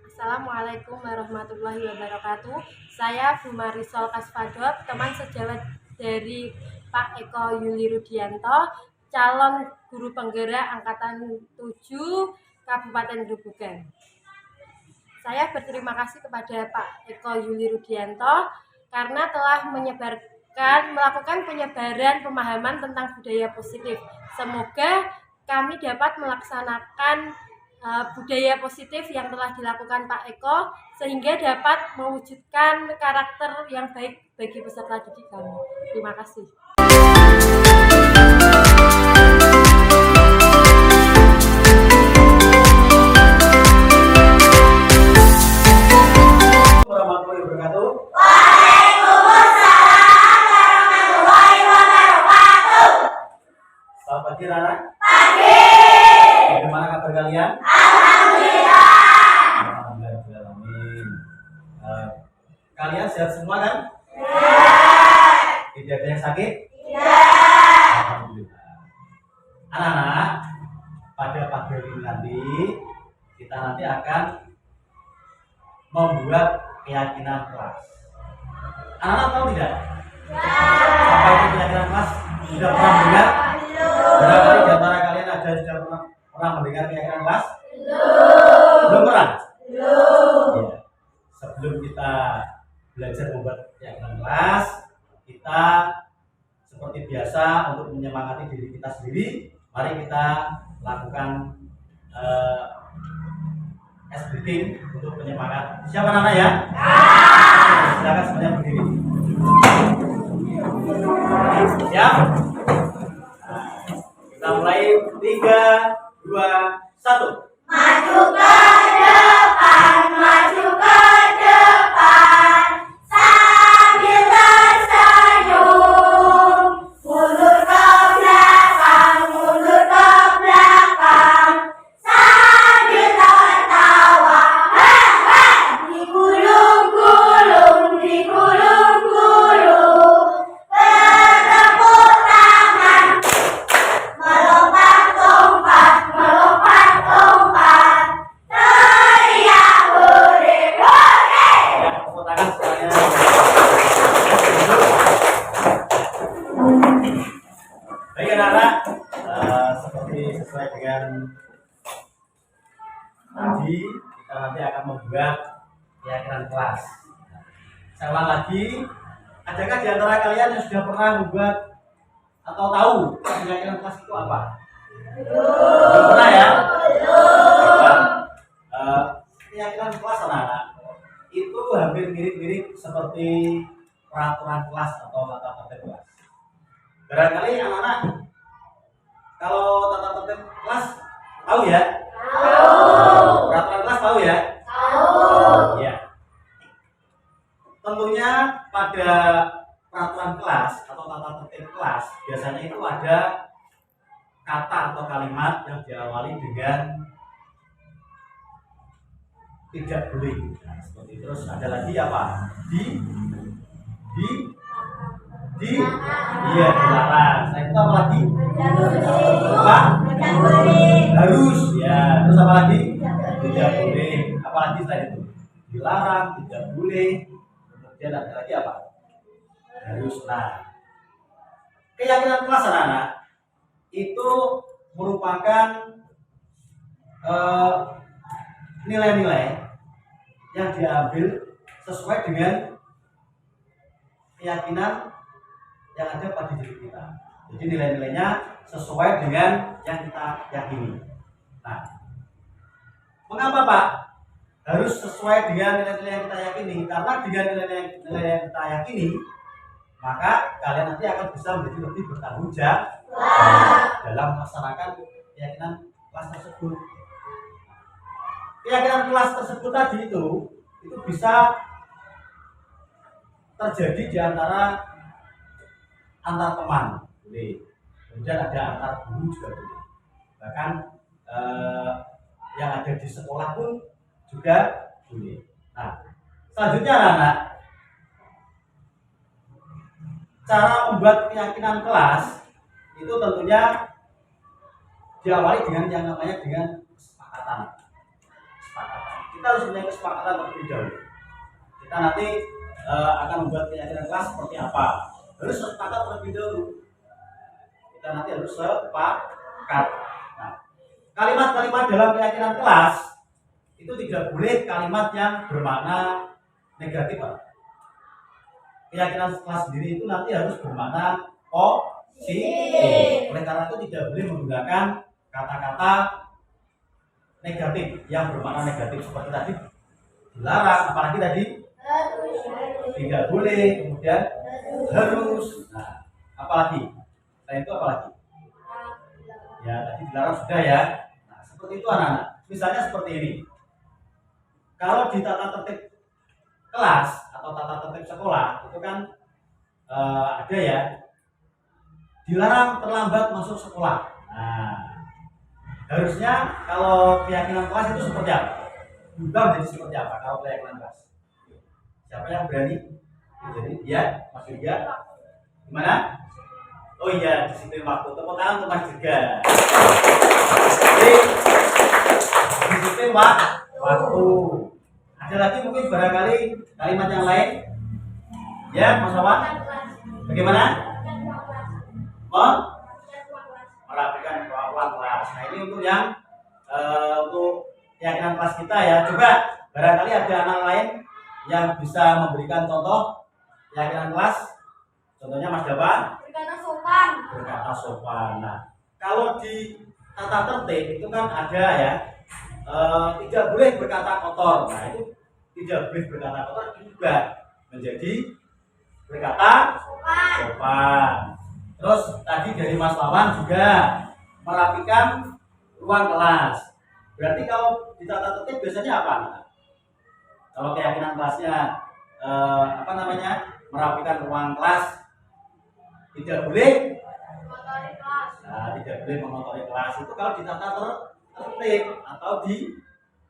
Assalamualaikum warahmatullahi wabarakatuh. Saya Bu Marisol Kasfadop, teman sejawat dari Pak Eko Yuli Rudianto, calon guru penggerak angkatan 7 Kabupaten Grobogan. Saya berterima kasih kepada Pak Eko Yuli Rudianto karena telah melakukan penyebaran pemahaman tentang budaya positif. Semoga kami dapat melaksanakan budaya positif yang telah dilakukan Pak Eko sehingga dapat mewujudkan karakter yang baik bagi peserta didik kami. Terima kasih. Warahmatullahi wabarakatuh. Selamat pagi anak. Pagi. Bagaimana kabar kalian? Alhamdulillah. Amin. Kalian sehat semua kan? Tidak ada yang sakit? Alhamdulillah. Anak-anak, pada pagi ini nanti kita akan membuat keyakinan kelas. Anak-anak tahu tidak? Apa itu keyakinan kelas? Sudah pernah dengar? Berapa di antara kalian ada sudah pernah mendengar keyakinan kelas? Belum pernah? Ya. Sebelum kita belajar membuat keyakinan kelas, kita seperti biasa untuk menyemangati diri kita sendiri, mari kita lakukan ice breathing untuk penyemangat. Siapa anak ya? Silakan semuanya berdiri. Siap? Kita mulai 3, 2, 1. Maju ke depan, maju ke depan, sambil tersenyum. Mundur ke belakang, mundur ke belakang, sambil tertawa. Hehe, digulung-gulung, digulung-gulung. Bertepuk tangan, melompat-lompat, melompat-lompat, teriak hore, hore. Ya, tepuk tangan semuanya. Baik anak-anak, seperti sesuai dengan tadi, kita nanti akan membuat keyakinan kelas. Saya ulang lagi, adakah di antara kalian yang sudah pernah membuat atau tahu keyakinan kelas itu apa? Belum pernah ya? Belum. Keyakinan kelas anak-anak itu hampir mirip-mirip seperti peraturan kelas atau tata tertib kelas. Barangkali anak-anak kalau tata tertib kelas tahu ya? Tahu. Peraturan kelas tahu ya? Tahu. Ya. Tentunya pada peraturan kelas atau tata tertib kelas atau kalimat yang diawali dengan tidak boleh. Nah, seperti itu. Terus ada lagi apa? Iya, dilarang. Nah, itu apa lagi? Apa? Harus. Ya. Terus apa lagi? Tidak boleh. Apa lagi selain itu? Dilarang, tidak boleh. Kemudian ada lagi apa? Harus. Nah, keyakinan kelas anak-anak itu merupakan nilai-nilai yang diambil sesuai dengan keyakinan yang ada pada diri kita. Jadi nilai-nilainya sesuai dengan yang kita yakini. Nah, mengapa Pak harus sesuai dengan nilai-nilai yang kita yakini? Karena dengan nilai-nilai yang kita yakini, maka kalian nanti akan bisa menjadi lebih bertanggung jawab dalam melaksanakan keyakinan kelas tersebut. Keyakinan kelas tersebut tadi itu bisa terjadi di antar teman, boleh. Kemudian ada antar guru juga boleh. Bahkan yang ada di sekolah pun juga boleh. Nah, selanjutnya anak-anak, cara membuat keyakinan kelas itu tentunya diawali dengan yang namanya dengan kesepakatan. Kita harus punya kesepakatan terlebih dahulu. Kita nanti akan membuat keyakinan kelas seperti apa. Harus sepakat terlebih dahulu. Kita nanti harus sepakat. Nah, kalimat-kalimat dalam keyakinan kelas itu tidak boleh kalimat yang bermakna negatif. Keyakinan kelas sendiri itu nanti harus bermakna positif. Oleh karena itu tidak boleh menggunakan kata-kata negatif yang bermakna negatif seperti tadi dilarang, apalagi tadi tidak boleh, kemudian harus. Nah, apalagi selain itu apalagi? Ya tadi dilarang sudah ya. Nah, seperti itu anak-anak. Misalnya seperti ini. Kalau di tata tertib kelas atau tata tertib sekolah itu kan ada ya, dilarang terlambat masuk sekolah. Nah, harusnya kalau keyakinan kelas itu seperti apa? Berubah menjadi seperti apa kalau keyakinan kelas? Siapa yang berani? Jadi ya, Mas Juga. Gimana? Oh iya, disiplin waktu. Tepuk tangan untuk Mas Juga. Jadi disiplin waktu. Ada lagi mungkin barangkali kalimat yang lain? Ya, Mas Awan. Bagaimana? Merapikan ruang kelas. Nah, ini untuk yang untuk keyakinan kelas kita ya. Coba barangkali ada anak lain yang bisa memberikan contoh keyakinan kelas. Contohnya Mas Dapan. Berkata sopan. Berkata sopan. Nah, kalau di tata tertib itu kan ada ya, tidak boleh berkata kotor. Nah, itu tidak boleh berkata kotor juga menjadi berkata sopan. Terus tadi dari Mas Wawan juga merapikan ruang kelas. Berarti kalau di tata tertib biasanya apa? Kalau keyakinan kelasnya merapikan ruang kelas, tidak boleh. Nah, tidak boleh mengotori kelas itu kalau di tata tertib atau di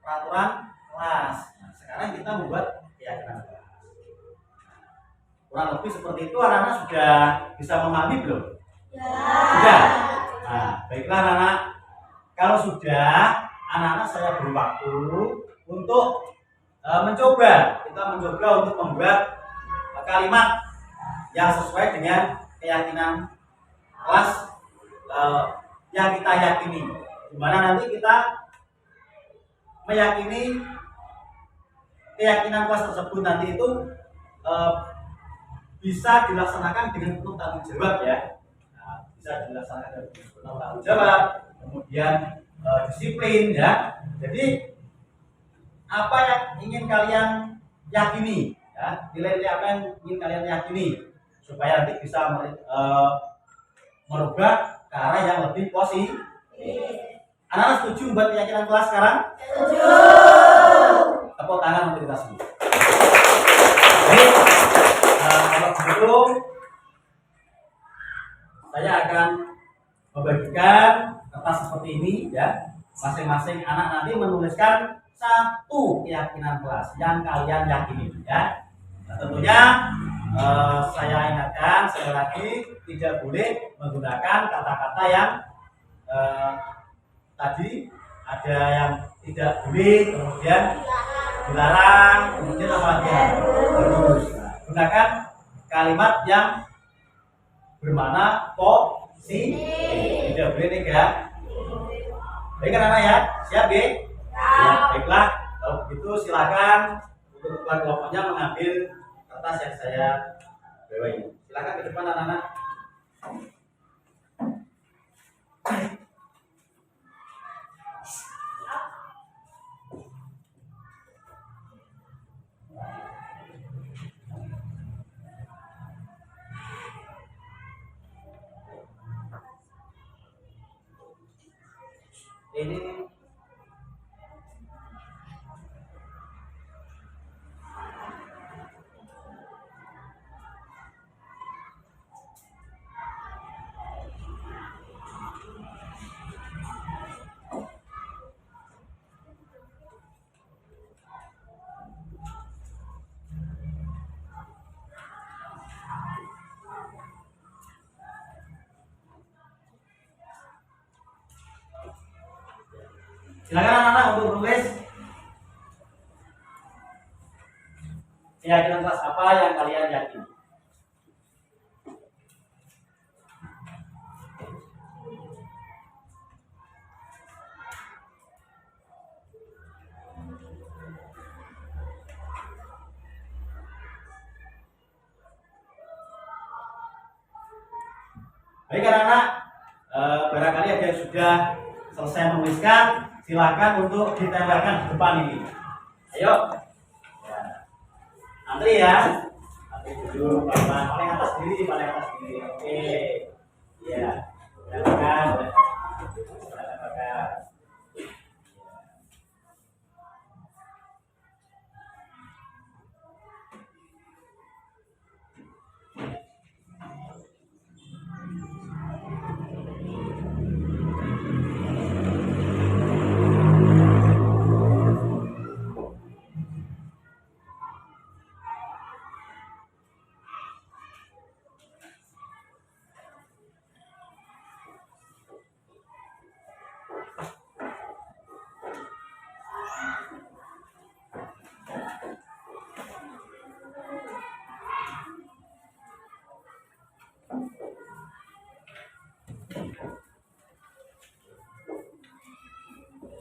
peraturan kelas. Nah, sekarang kita membuat keyakinan kelas. Kurang lebih seperti itu, anak-anak sudah bisa memahami belum? Ya. Sudah. Nah, baiklah anak-anak. Kalau sudah, anak-anak saya beri waktu untuk kita mencoba untuk membuat kalimat yang sesuai dengan keyakinan kelas yang kita yakini. Dimana nanti kita meyakini keyakinan kelas tersebut nanti itu bisa dilaksanakan dengan penuh tanggung jawab ya. Nah, bisa dilaksanakan dengan penuh tanggung jawab, kemudian disiplin ya. Jadi apa yang ingin kalian yakini ya, nilai-nilai apa yang ingin kalian yakini supaya nanti bisa merubah ke arah yang lebih positif. Anak-anak setuju buat keyakinan kelas sekarang? Setuju. Tepuk tangan untuk kita semua. Jadi kalau begitu saya akan membagikan kertas seperti ini ya. Masing-masing anak nanti menuliskan satu keyakinan kelas yang kalian yakini ya. Nah, tentunya saya ingatkan sekali lagi tidak boleh menggunakan kata-kata yang tadi ada yang tidak boleh, kemudian dilarang, kemudian apa lagi harus. Nah, gunakan kalimat yang bermakna positif, tidak boleh negatif. Baik anak ya, siap ya? Ya, baiklah. Kalau begitu silakan untuk kelompoknya mengambil kertas yang saya bawa ini. Silakan ke depan anak-anak. Ini silakan anak-anak untuk menulis keyakinan kelas apa yang kalian yakini. Baik anak-anak, barangkali ada yang sudah selesai menuliskan, silakan untuk ditempelkan di depan ini. Ayo, ya. Antri ya, antri dulu, paling atas diri, paling atas diri. Oke, ya, silakan.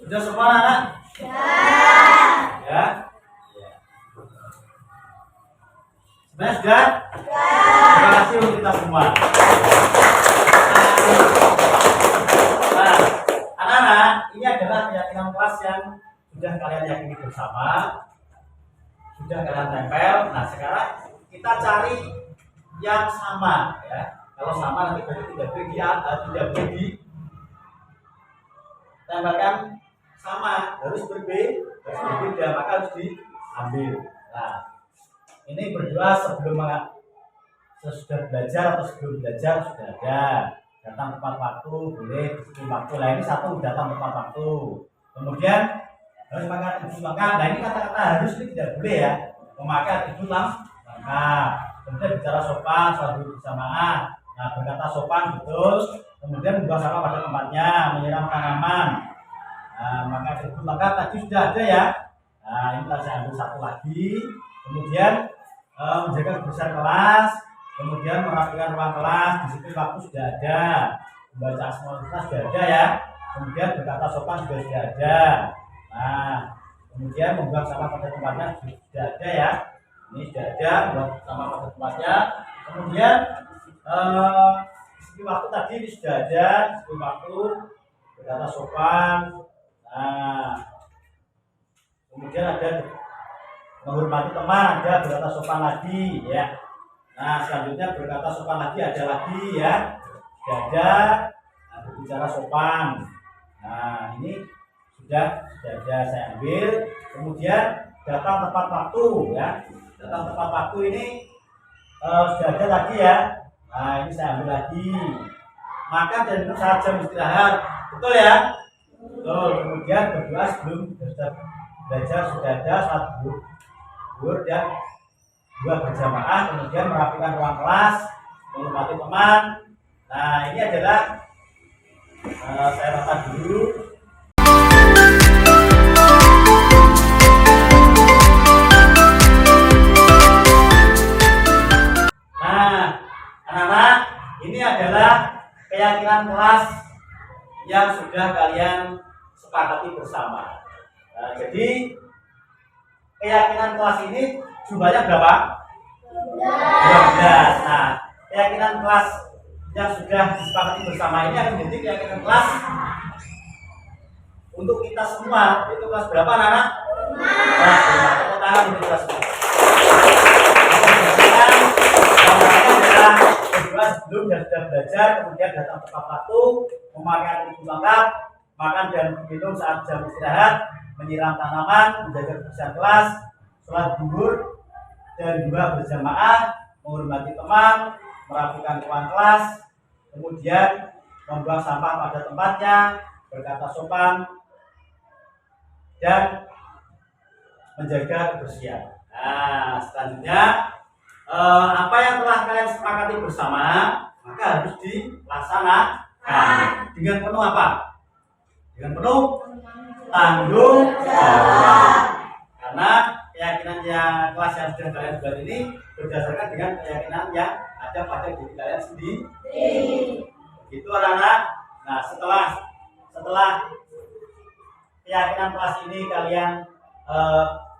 Sudah semua anak? Ya. Sebenarnya sudah? Terima kasih untuk kita semua. Nah, anak-anak, ini adalah keyakinan kelas yang sudah kalian yakini bersama, sudah kalian tempel. Nah, sekarang kita cari yang sama, ya. Kalau sama nanti berarti tidak boleh ditambahkan sama, harus berbeda, maka harus diambil. Nah, ini berdua sesudah belajar atau sebelum belajar sudah ada. Datang tepat waktu, boleh disiplin waktu. Nah, ini satu datang tepat waktu. Kemudian harus memakai atribut lengkap. Nah, ini kata-kata harus ini tidak boleh ya. Memakai atribut lengkap. Kemudian bicara sopan, selalu bersamaan. Nah, berkata sopan betul. Kemudian membuang sampah pada tempatnya, menyiram tanaman. Nah, maka atribut lengkap tadi sudah ada ya. Nah, ini saya ambil satu lagi. Kemudian menjaga kebersihan kelas, kemudian merapikan ruang kelas, disiplin waktu sudah ada, membaca semua kelas sudah ada ya. Kemudian berkata sopan sudah ada. Nah, kemudian membuang sampah pada tempatnya sudah ada ya. Ini sudah ada, buat sampah pada tempatnya. Kemudian disiplin waktu tadi ini sudah ada, disiplin waktu, berkata sopan. Nah, kemudian ada menghormati teman, ada berkata sopan lagi ya. Nah, selanjutnya berkata sopan lagi ada lagi ya. Sudah ada, nah, berbicara sopan. Nah, ini sudah ada saya ambil. Kemudian datang tepat waktu ya. Datang tepat waktu ini sudah ada lagi ya. Nah, ini saya ambil lagi. Makan dan minum saat jam istirahat Betul ya? Betul. Kemudian berdoa sebelum belajar sudah ada 1 zuhur dan 2 berjamaah, kemudian merapikan ruang kelas, menghormati teman. Nah, ini adalah saya baca dulu. Nah, anak-anak, ini adalah keyakinan kelas yang sudah kalian sepakati bersama. Nah, jadi keyakinan kelas ini jumlahnya berapa? 12. Nah, keyakinan kelas yang sudah disepakati bersama ini akan menjadi keyakinan kelas untuk kita semua. Itu kelas berapa, anak-anak? Kelas 5. Tepuk tangan untuk kelas 5. Adalah berdoa sebelum dan sudah belajar, kemudian datang tepat waktu, memakai atribut lengkap, makan dan minum saat jam istirahat, menyiram tanaman, menjaga kebersihan kelas, sholat zuhur dan 2 berjamaah, menghormati teman, merapikan ruang kelas, kemudian membuang sampah pada tempatnya, berkata sopan, dan menjaga kebersihan. Nah, selanjutnya apa yang telah kalian sepakati bersama maka harus dilaksanakan dengan penuh apa? Dengan penuh tanggung jawab. Karena keyakinan yang kelas yang sudah kalian buat ini berdasarkan dengan keyakinan yang ada pada diri kalian sendiri. Itu anak-anak. Nah, setelah keyakinan kelas ini kalian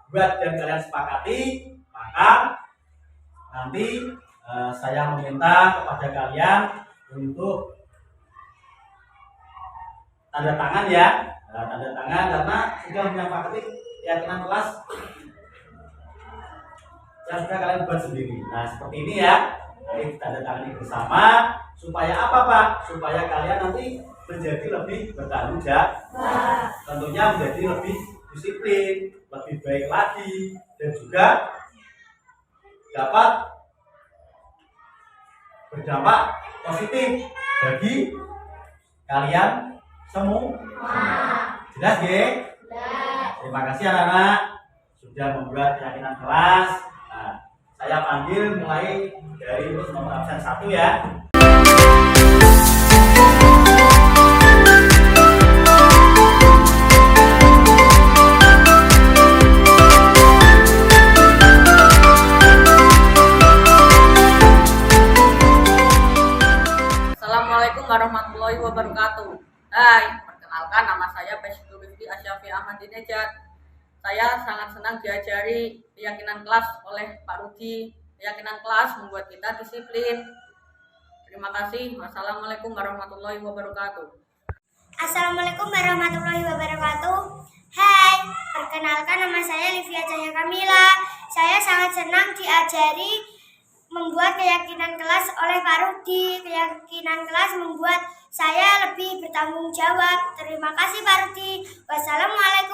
buat dan kalian sepakati, maka nanti saya meminta kepada kalian untuk tanda tangan ya, tanda tangan karena sudah menyepakati keyakinan kelas yang sudah kalian buat sendiri. Nah, seperti ini ya, nanti tanda tangani bersama supaya apa Pak? Supaya kalian nanti menjadi lebih bertanggung jawab, tentunya menjadi lebih disiplin, lebih baik lagi, dan juga dapat berdampak positif bagi kalian semua. Jelas ya? Terima kasih anak-anak sudah membuat keyakinan kelas. Nah, saya panggil mulai dari nomor absen 1 ya. Assalamualaikum warahmatullahi wabarakatuh. Hai, perkenalkan nama saya Besitu Rizky Asyafi Ahmad Dinejad. Saya sangat senang diajari keyakinan kelas oleh Pak Rudi. Keyakinan kelas membuat kita disiplin. Terima kasih. Wassalamualaikum warahmatullahi wabarakatuh. Assalamualaikum warahmatullahi wabarakatuh. Hai, perkenalkan nama saya Livia Cahya Kamila. Saya sangat senang diajari membuat keyakinan kelas oleh Pak Rudi. Keyakinan kelas membuat saya lebih bertanggung jawab. Terima kasih Pak Rudi. Wassalamualaikum